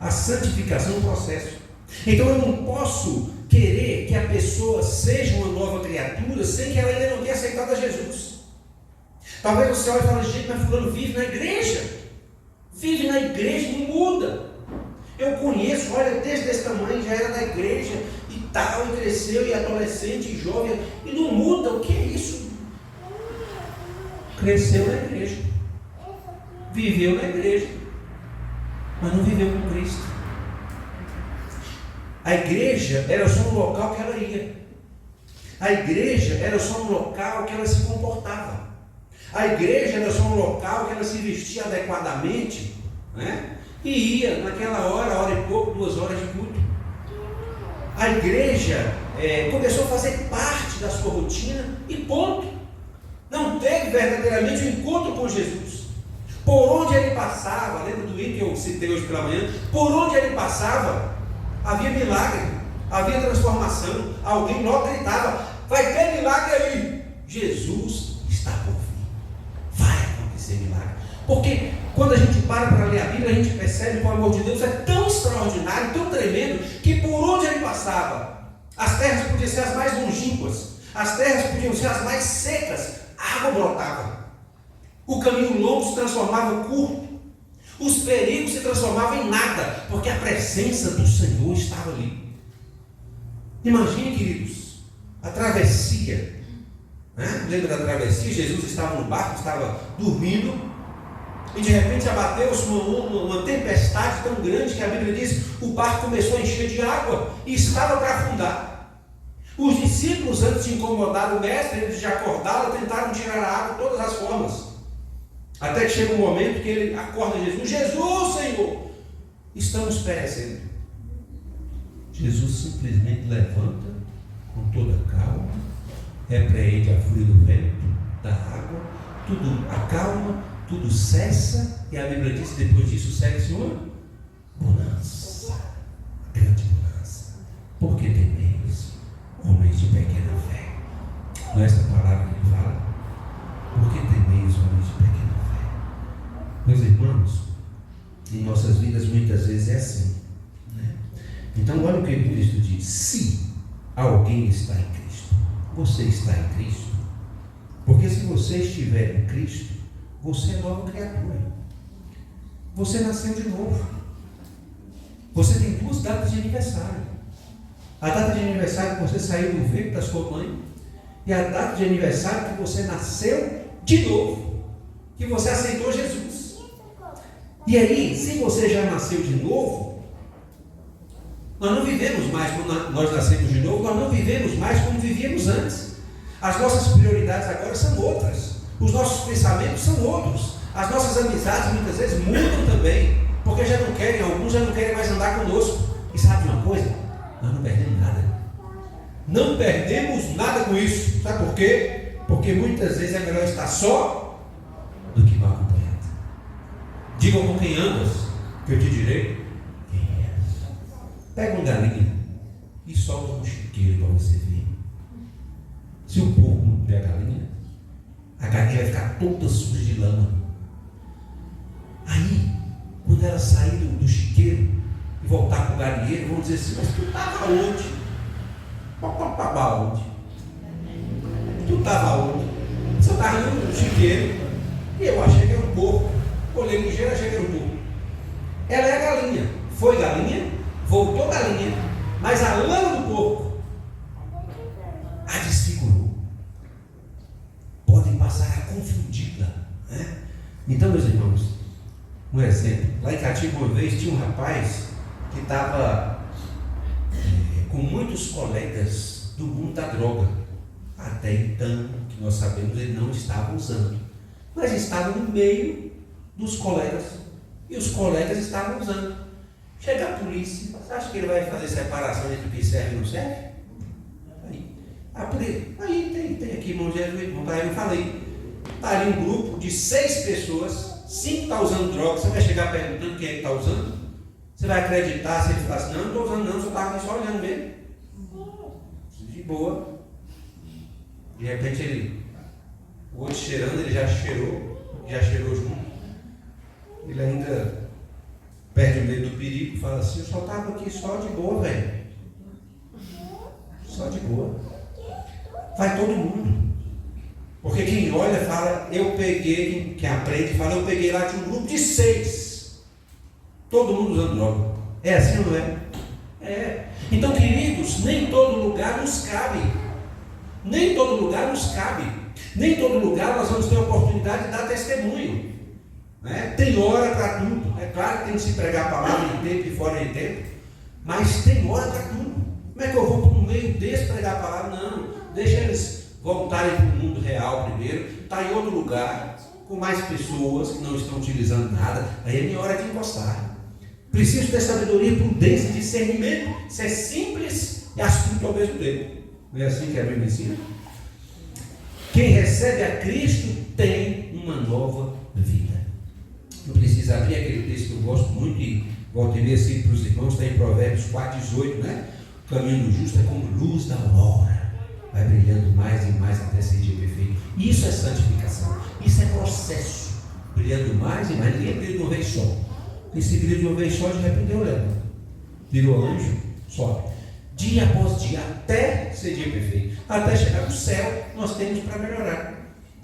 A santificação é um processo. Então eu não posso querer que a pessoa seja uma nova criatura sem que ela ainda não tenha aceitado a Jesus. Talvez você olhe e fale, gente, mas fulano vive na igreja. Vive na igreja, não muda. Eu conheço, olha, desde esse tamanho, já era da igreja e tal, e cresceu, e adolescente, e jovem, e não muda. O que é isso? Cresceu na igreja, viveu na igreja, mas não viveu com Cristo. A igreja era só um local que ela ia. A igreja era só um local que ela se comportava. A igreja era só um local que ela se vestia adequadamente, né? E ia naquela hora e pouco, 2 horas de culto. A igreja começou a fazer parte da sua rotina e ponto. Não teve verdadeiramente um encontro com Jesus. Por onde ele passava, lembra do hino que eu citei hoje pela manhã? Por onde ele passava, havia milagre, havia transformação. Alguém logo gritava, vai ter milagre aí. Jesus está por vir. Vai acontecer milagre. Porque quando a gente para ler a Bíblia, a gente percebe que o amor de Deus é tão extraordinário, tão tremendo, que por onde ele passava, as terras podiam ser as mais longínquas, as terras podiam ser as mais secas, a água brotava, o caminho longo se transformava curto, os perigos se transformavam em nada, porque a presença do Senhor estava ali. Imagine, queridos, a travessia, né? Lembra da travessia? Jesus estava no barco, estava dormindo, e de repente abateu-se uma tempestade tão grande que a Bíblia diz, o barco começou a encher de água e estava para afundar. Os discípulos, antes de incomodar o mestre, antes de acordá-lo, tentaram tirar a água de todas as formas. Até que chega um momento que ele acorda Jesus, Jesus, Senhor, estamos perecendo. Jesus simplesmente levanta com toda calma, repreende a fúria do vento, da água, tudo acalma, tudo cessa, e a Bíblia diz que depois disso segue uma bonança, grande bonança. Por que temeis, homens de pequena fé? Não é essa palavra que ele fala? Por que temeis, homens de pequena fé? Meus irmãos, em nossas vidas muitas vezes é assim, né? Então olha o que o Cristo diz: se alguém está em Cristo, você está em Cristo, porque se você estiver em Cristo, você é nova criatura. Você nasceu de novo. Você tem 2 datas de aniversário. A data de aniversário que você saiu do ventre da sua mãe, e a data de aniversário que você nasceu de novo, que você aceitou Jesus. E aí, se você já nasceu de novo, nós não vivemos mais quando nós nascemos de novo, nós não vivemos mais como vivíamos antes. As nossas prioridades agora são outras. Os nossos pensamentos são outros. As nossas amizades muitas vezes mudam também, porque já não querem, alguns já não querem mais andar conosco. E sabe de uma coisa? Nós não perdemos nada. Não perdemos nada com isso. Sabe por quê? Porque muitas vezes é melhor estar só do que mal acompanhado. Digam com quem andas, que eu te direi quem és. Pega uma galinha e solta um chiqueiro para você ver. Se o porco não der a galinha vai ficar toda suja de lama. Aí, quando ela sair do chiqueiro e voltar para o galinheiro, vão dizer assim: mas tu estava onde? Estava onde? Tu estava onde? Você estava no chiqueiro e eu achei que era um porco. Olhei ligeiro, achei que era um porco. Ela é a galinha. Foi galinha, voltou galinha, mas a lama do porco a desfigurou. Podem passar a confundi-la, né? Então, meus irmãos, um exemplo. Lá em Catiba, uma vez, tinha um rapaz que estava com muitos colegas do mundo da droga. Até então, que nós sabemos, ele não estava usando, mas estava no meio dos colegas E os colegas estavam usando. Chega a polícia, você acha que ele vai fazer separação entre o que serve e não serve? Aí tem aqui, irmão Jesus, irmão, eu falei, está ali um grupo de 6 pessoas, 5 estão usando droga, você vai chegar perguntando quem é que está usando? Você vai acreditar se ele falar assim, não estou usando não, só estava aqui só olhando mesmo. De boa. De repente o outro cheirando, ele já cheirou junto. Ele ainda perde o medo do perigo e fala assim, eu só estava aqui só de boa, velho. Só de boa. Vai todo mundo. Porque quem olha fala, eu peguei, quem aprende fala, eu peguei lá de um grupo de 6. Todo mundo usando droga. É assim ou não é? É. Então, queridos, nem todo lugar nos cabe. Nem todo lugar nos cabe. Nem todo lugar nós vamos ter a oportunidade de dar testemunho. Né? Tem hora para tudo. É claro que tem que se pregar a palavra em tempo e fora de tempo. Mas tem hora para tudo. Como é que eu vou para o meio desse pregar a palavra? Não. Deixa eles voltarem para o mundo real primeiro. Está em outro lugar, com mais pessoas que não estão utilizando nada. Aí é minha hora de encostar. Preciso ter sabedoria, prudência e discernimento. Isso é simples e astuto ao mesmo tempo. Não é assim que a Bíblia ensina? Quem recebe a Cristo tem uma nova vida. Não precisa abrir aquele texto que eu gosto muito e volto a ler assim para os irmãos, está em Provérbios 4,18, né? O caminho do justo é como luz da aurora, vai brilhando mais e mais até ser dia perfeito. Isso é santificação, isso é processo, brilhando mais e mais. Ninguém brilha de uma vez só. Esse brilho de uma vez só, de repente eu levo. Virou anjo, sobe. Dia após dia, até ser dia perfeito. Até chegar no céu, nós temos para melhorar.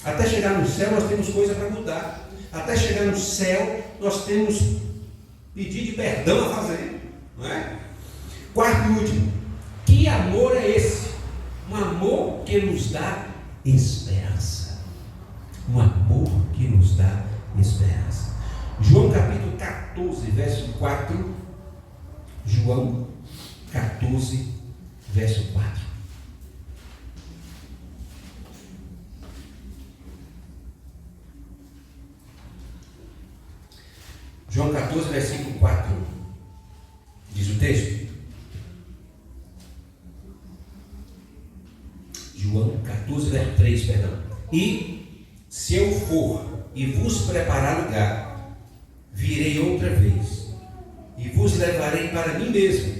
Até chegar no céu, nós temos coisa para mudar. Até chegar no céu, nós temos pedido de perdão a fazer. Não é? Quarto e último. Que amor é esse? Um amor que nos dá esperança. Um amor que nos dá esperança. João capítulo 14, verso 4. João 14, verso 4. João 14, versículo 4. Diz o texto. João 14, verso 3, perdão. E se eu for e vos preparar lugar, virei outra vez e vos levarei para mim mesmo,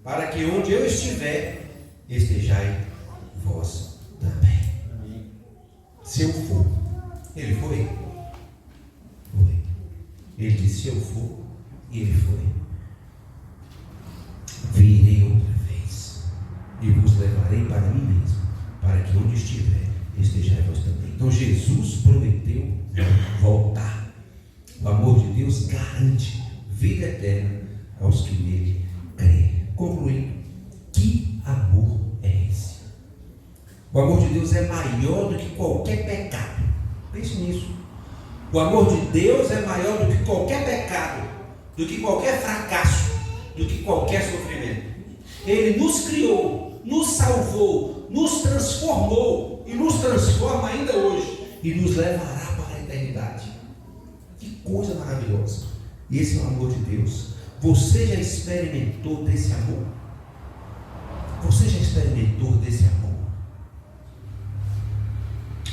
para que onde eu estiver, estejai vós também. Se eu for, ele foi? Foi. Ele disse, se eu for, e ele foi. Virei outra vez e vos levarei para mim mesmo, para que onde estiver, estejai vós também. Então Jesus prometeu voltar. O amor de Deus garante vida eterna aos que nele creem. Concluindo, que amor é esse? O amor de Deus é maior do que qualquer pecado. Pense nisso. O amor de Deus é maior do que qualquer pecado, do que qualquer fracasso, do que qualquer sofrimento. Ele nos criou, nos salvou, nos transformou e nos transforma ainda hoje e nos levará para a eternidade. Que coisa maravilhosa! Esse é o amor de Deus. Você já experimentou desse amor? Você já experimentou desse amor?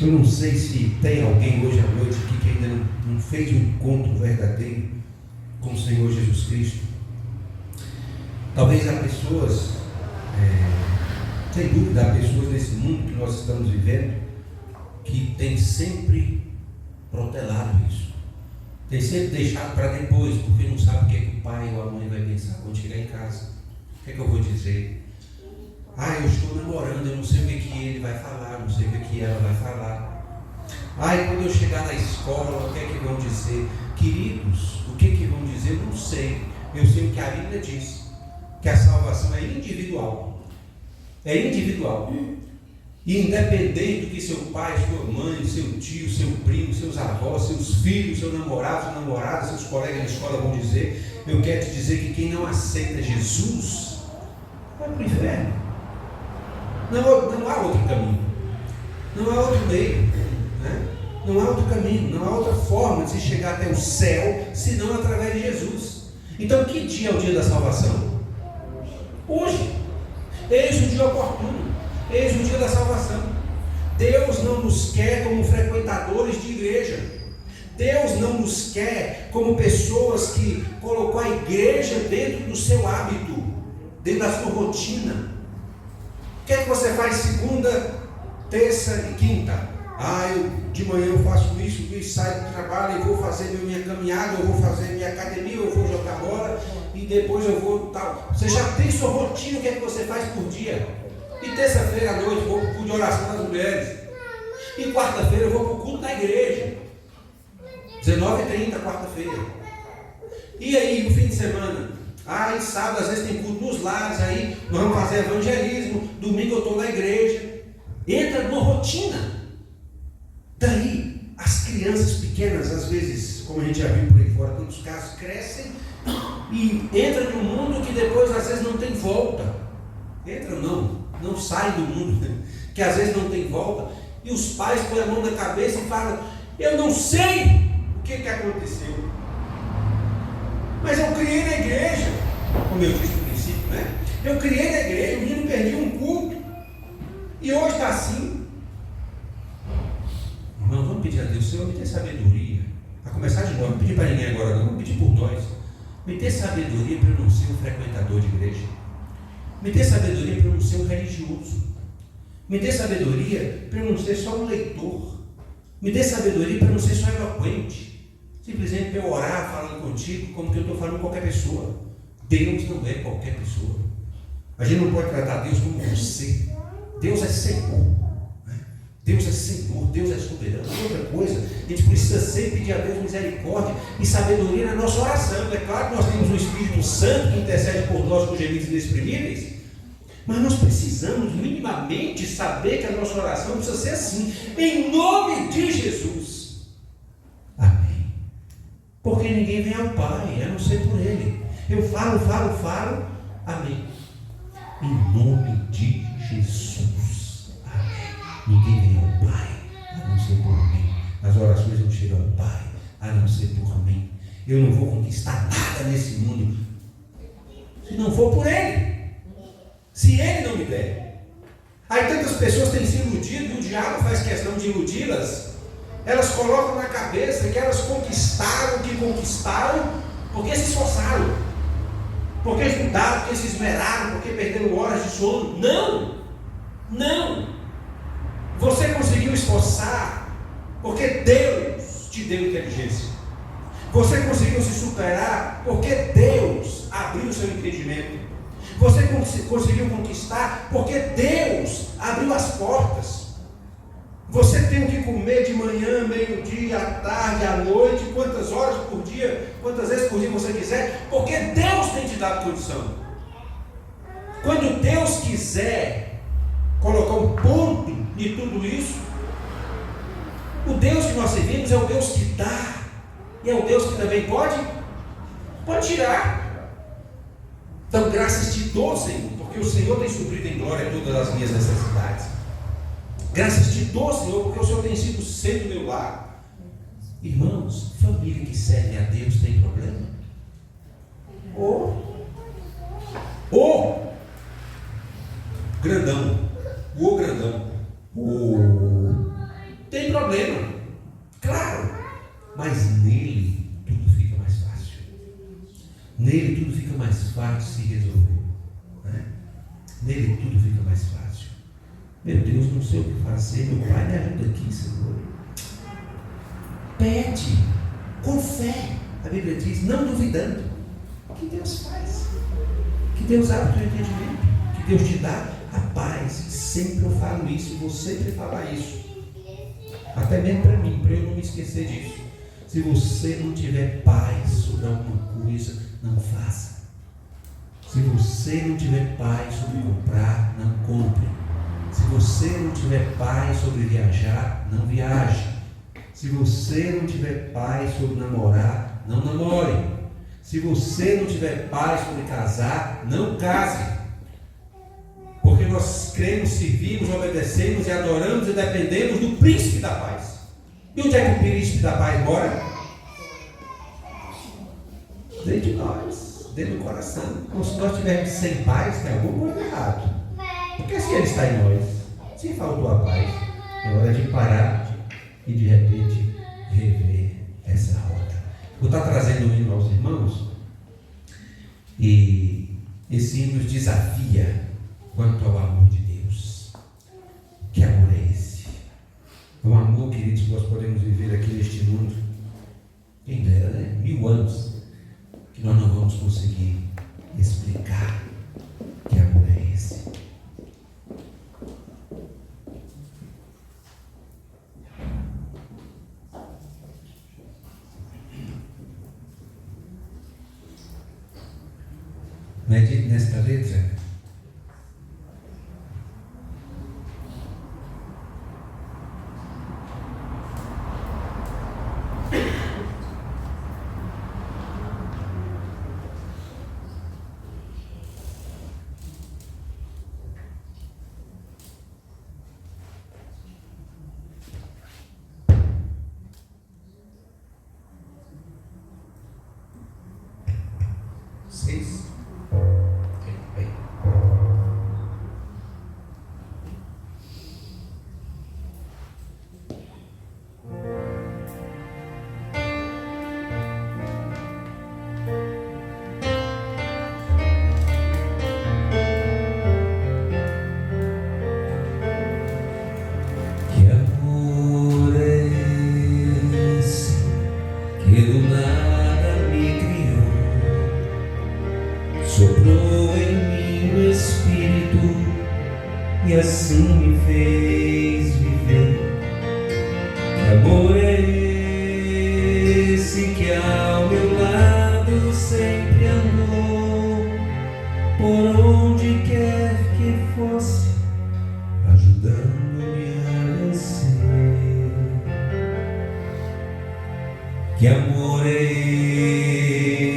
Eu não sei se tem alguém hoje à noite aqui que ainda não fez um encontro verdadeiro com o Senhor Jesus Cristo. Talvez há pessoas, sem dúvida, há pessoas nesse mundo que nós estamos vivendo que tem sempre protelado isso. Tem sempre deixado para depois, porque não sabe o que é que o pai ou a mãe vai pensar quando chegar em casa. O que é que eu vou dizer? Eu estou namorando, eu não sei o que ele vai falar, não sei o que ela vai falar. Quando eu chegar na escola, o que é que vão dizer? Queridos, o que é que vão dizer? Eu não sei. Eu sei o que a Bíblia diz, que a salvação é individual. É individual. E independente do que seu pai, sua mãe, seu tio, seu primo, seus avós, seus filhos, seu namorado, sua namorada, seus colegas na escola vão dizer, eu quero te dizer que quem não aceita Jesus vai para o inferno. Não há outro caminho, não há outro meio, né? Não há outro caminho, não há outra forma de se chegar até o céu, senão através de Jesus. Então, que dia é o dia da salvação? Hoje. Eis o dia oportuno, eis o dia da salvação. Deus não nos quer como frequentadores de igreja. Deus não nos quer como pessoas que colocou a igreja dentro do seu hábito, dentro da sua rotina. O que é que você faz segunda, terça e quinta? De manhã eu faço isso, saio do trabalho e vou fazer minha caminhada, eu vou fazer minha academia, eu vou jogar bola e depois eu vou tal. Você já tem sua rotina, o que é que você faz por dia? E terça-feira à noite eu vou para o culto de oração das mulheres. E quarta-feira eu vou para o culto da igreja. 19h30, quarta-feira. E aí, no fim de semana? E sábado às vezes tem culto nos lares, aí nós vamos fazer evangelismo, domingo eu estou na igreja. Entra numa rotina. Daí, as crianças pequenas, às vezes, como a gente já viu por aí fora, tantos casos, crescem e entram num mundo que depois às vezes não tem volta. Entram não saem do mundo, que às vezes não tem volta. E os pais põem a mão na cabeça e falam: eu não sei o que aconteceu, mas eu criei na igreja, como eu disse no princípio, né? Eu criei na igreja, o menino perdeu um culto e hoje está assim. Irmão, vamos pedir a Deus: Senhor, me dê sabedoria. A começar de novo, não pedir para ninguém agora, não, vamos pedir por nós. Me dê sabedoria para eu não ser um frequentador de igreja. Me dê sabedoria para eu não ser um religioso. Me dê sabedoria para eu não ser só um leitor. Me dê sabedoria para eu não ser só eloquente. Simplesmente para eu orar falando contigo como que eu estou falando com qualquer pessoa. Deus não é qualquer pessoa. A gente não pode tratar Deus como você. Deus é Senhor. Deus é Senhor, Deus é soberano. Outra coisa, a gente precisa sempre pedir a Deus misericórdia e sabedoria na nossa oração. É claro que nós temos um Espírito Santo que intercede por nós com gemidos inexprimíveis, mas nós precisamos minimamente saber que a nossa oração precisa ser assim, em nome de Jesus. Amém. Porque ninguém vem ao Pai, a não ser por Ele. Eu falo, amém. Em nome de Jesus. Ninguém vem ao Pai, a não ser por mim. As orações não chegam ao Pai, a não ser por mim. Eu não vou conquistar nada nesse mundo se não for por Ele. Se Ele não me der. Aí tantas pessoas têm se iludido e o diabo faz questão de iludi-las. Elas colocam na cabeça que elas conquistaram o que conquistaram porque se esforçaram, porque estudaram, porque se esmeraram, porque perderam horas de sono. Não. Você conseguiu esforçar porque Deus te deu inteligência. Você conseguiu se superar porque Deus abriu o seu entendimento. Você conseguiu conquistar porque Deus abriu as portas. Você tem o que comer de manhã, meio-dia, à tarde, à noite, quantas horas por dia, quantas vezes por dia você quiser, porque Deus tem te dado condição. Quando Deus quiser colocar um ponto de tudo isso, o Deus que nós servimos é o Deus que dá, e é o Deus que também pode tirar. Então, graças te dou, Senhor, porque o Senhor tem suprido em glória todas as minhas necessidades. Graças te dou, Senhor, porque o Senhor tem sido sempre do meu lado. Irmãos, família que serve a Deus tem problema? grandão. Tem problema, claro, mas nele tudo fica mais fácil. Nele tudo fica mais fácil se resolver, né? Nele tudo fica mais fácil. Meu Deus, não sei o que fazer, meu Pai, me ajuda aqui, Senhor. Pede, com fé. A Bíblia diz, não duvidando. O que Deus faz? Que Deus abre o teu entendimento, que Deus te dá a paz. Sempre eu falo isso, vou sempre falar isso. Até mesmo para mim, para eu não me esquecer disso. Se você não tiver paz sobre alguma coisa, não faça. Se você não tiver paz sobre comprar, não compre. Se você não tiver paz sobre viajar, não viaje. Se você não tiver paz sobre namorar, não namore. Se você não tiver paz sobre casar, não case. Porque nós cremos, servimos, obedecemos e adoramos e dependemos do príncipe da paz. E onde é que o príncipe da paz mora? Dentro de nós, dentro do coração. Então, se nós estivermos sem paz, tem alguma coisa errada. Porque se ele está em nós, se faltou a paz, é hora de parar e de repente rever essa rota. Vou estar trazendo um hino aos irmãos, e esse hino nos desafia quanto ao amor de Deus. Que amor é esse? É um amor, queridos, que nós podemos viver aqui neste mundo, quem dera, né? 1000 anos, que nós não vamos conseguir explicar que amor é esse. Medite nesta letra. Seis. Bem. Que amor é esse que do nada me criou? Soprou em mim o Espírito e assim me fez viver. Que amor é esse que ao meu lado sempre andou, por onde quer que fosse, ajudando-me a vencer. Que amor é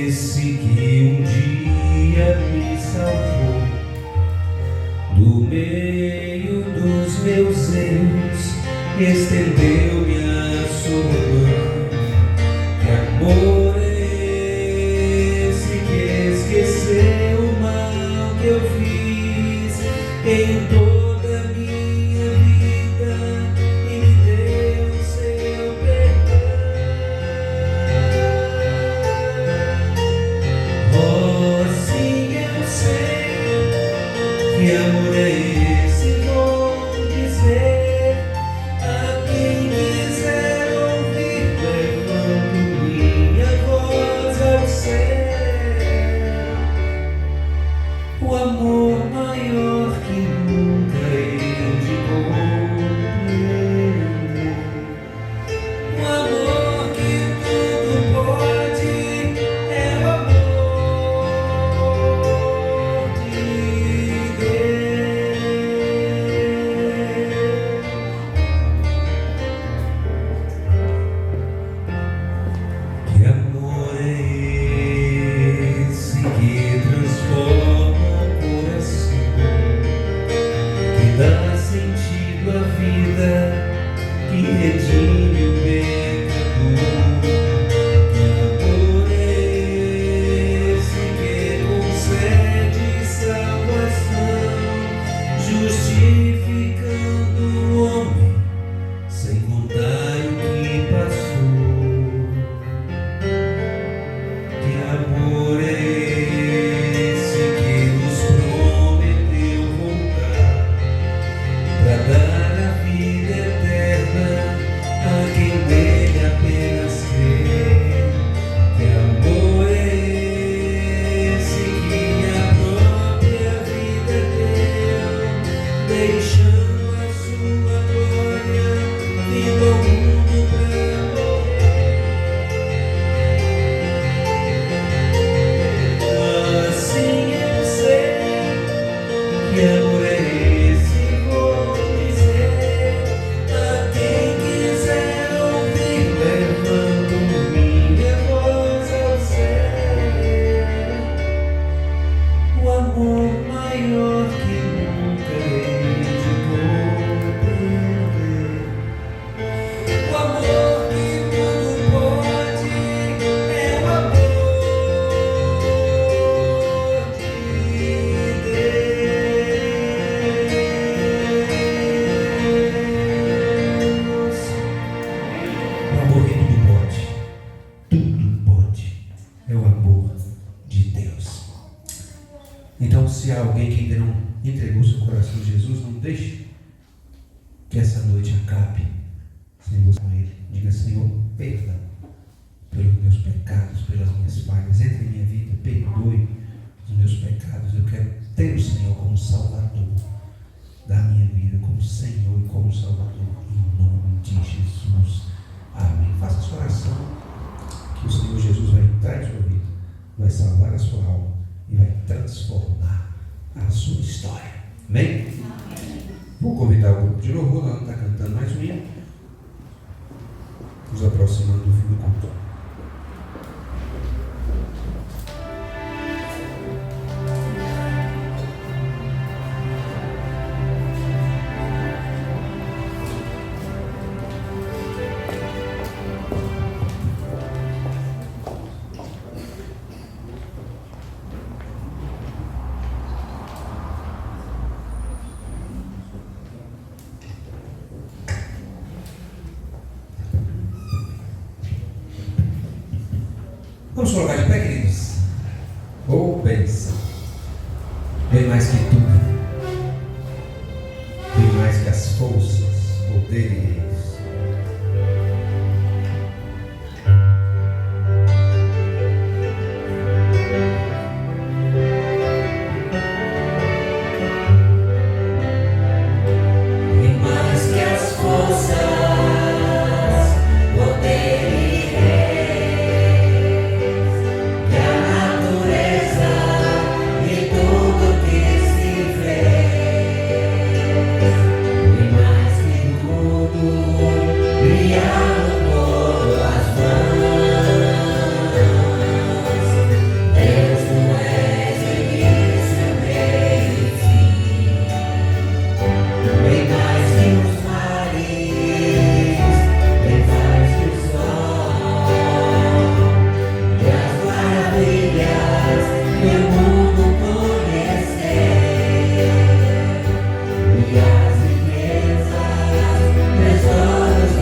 esse que um dia me salvou do meio dos meus erros, estendeu-me a sua mão. Que amor é esse que esqueceu o mal que eu fiz em toda a minha vida e me deu seu perdão. Oh, sim, eu sei que amor é esse, vou dizer a quem quiser ouvir. Levanto minha coração de Jesus, não deixe que essa noite acabe sem você com Ele. Diga: Senhor, perdão pelos meus pecados, pelas minhas falhas. Entre em minha vida, perdoe os meus pecados. Eu quero ter o Senhor como Salvador da minha vida, como Senhor e como Salvador, em nome de Jesus. Amém. Faça essa oração, que o Senhor Jesus vai entrar em sua vida, vai salvar a sua alma e vai transformar a sua história. Amém? Vou convidar o grupo de louvor, nós vamos estar cantando mais um hino, nos aproximando do fim do culto. Vamos colocar de pé, queridos. Oh, bênção. Bem mais que tudo. Bem mais que as forças, poderes. Bem mais que as forças, poderes. As riquezas, tesouros,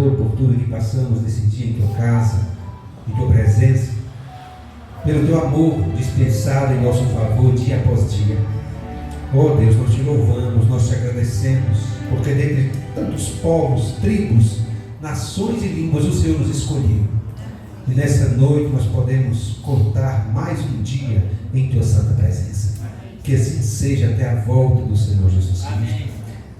Senhor, por tudo que passamos nesse dia em tua casa, em tua presença, pelo teu amor dispensado em nosso favor dia após dia. Oh Deus, nós te louvamos, nós te agradecemos, porque dentre tantos povos, tribos, nações e línguas o Senhor nos escolheu. E nessa noite nós podemos contar mais um dia em tua santa presença. Que assim seja até a volta do Senhor Jesus Cristo.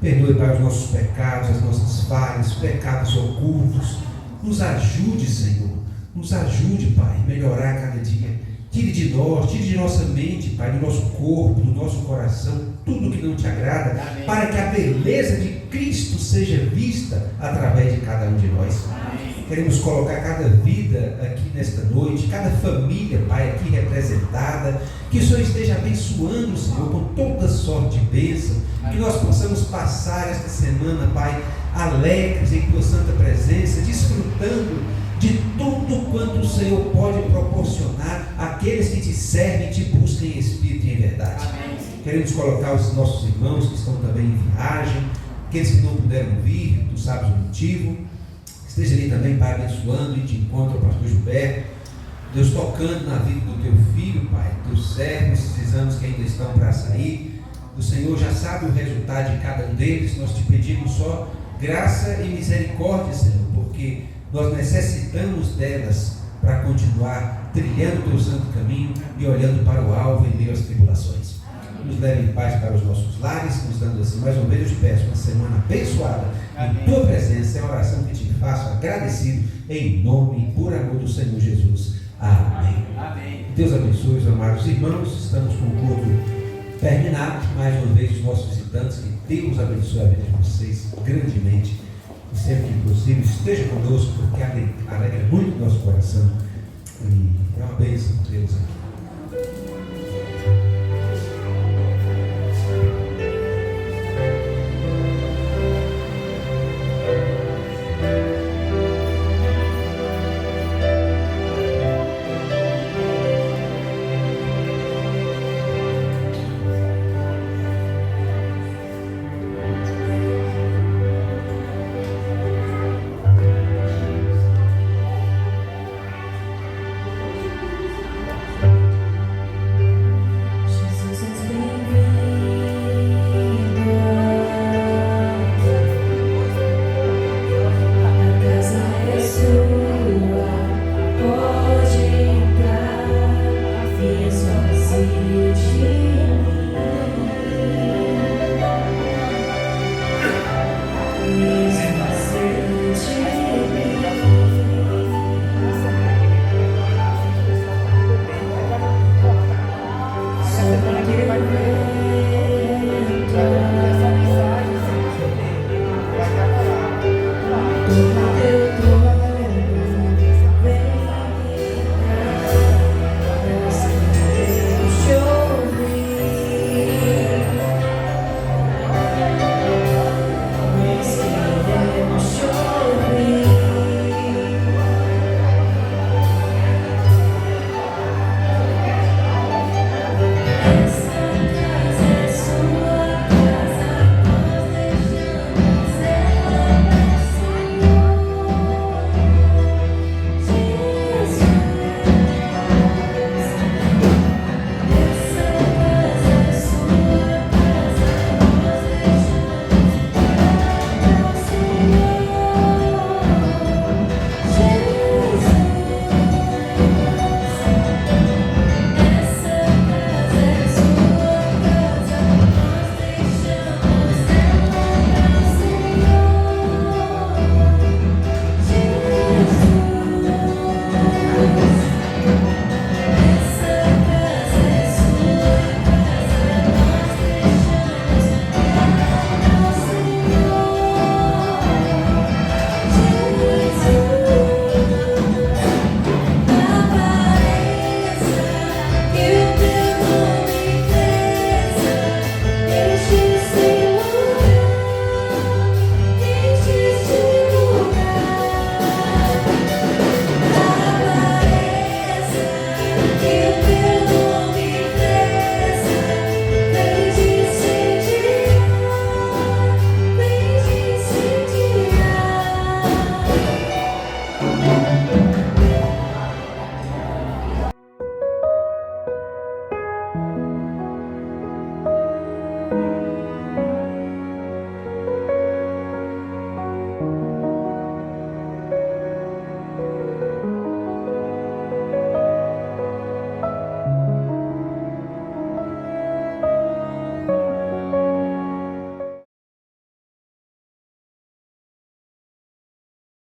Perdoe, Pai, os nossos pecados, as nossas falhas, pecados ocultos. Nos ajude, Senhor. Nos ajude, Pai, a melhorar cada dia. Tire de nós, tire de nossa mente, Pai, do nosso corpo, do nosso coração, tudo que não te agrada, amém, para que a beleza de Cristo seja vista através de cada um de nós. Amém. Queremos colocar cada vida aqui nesta noite, cada família, Pai, aqui representada, que o Senhor esteja abençoando, Senhor, com toda sorte de bênção, que nós possamos passar esta semana, Pai, alegres em tua santa presença, desfrutando de tudo quanto o Senhor pode proporcionar àqueles que te servem e te buscam em espírito e em verdade. Amém. Queremos colocar os nossos irmãos que estão também em viagem, aqueles que não puderam vir, tu sabes o motivo. Esteja ali também, Pai, abençoando e te encontra o pastor Gilberto. Deus tocando na vida do teu filho, Pai, teus servos, esses anos que ainda estão para sair. O Senhor já sabe o resultado de cada um deles. Nós te pedimos só graça e misericórdia, Senhor, porque nós necessitamos delas para continuar trilhando o teu santo caminho e olhando para o alvo em meio às tribulações. Nos leve em paz para os nossos lares, nos dando assim mais uma vez, eu te peço uma semana abençoada em tua presença. É a oração que te faço agradecido em nome e por amor do Senhor Jesus. Amém. Amém. Deus abençoe os amados irmãos. Estamos com o culto terminado. Mais uma vez os nossos visitantes, que Deus abençoe a vida de vocês grandemente. E sempre que possível, esteja conosco, porque alegra muito o nosso coração. E é uma bênção tê-los aqui.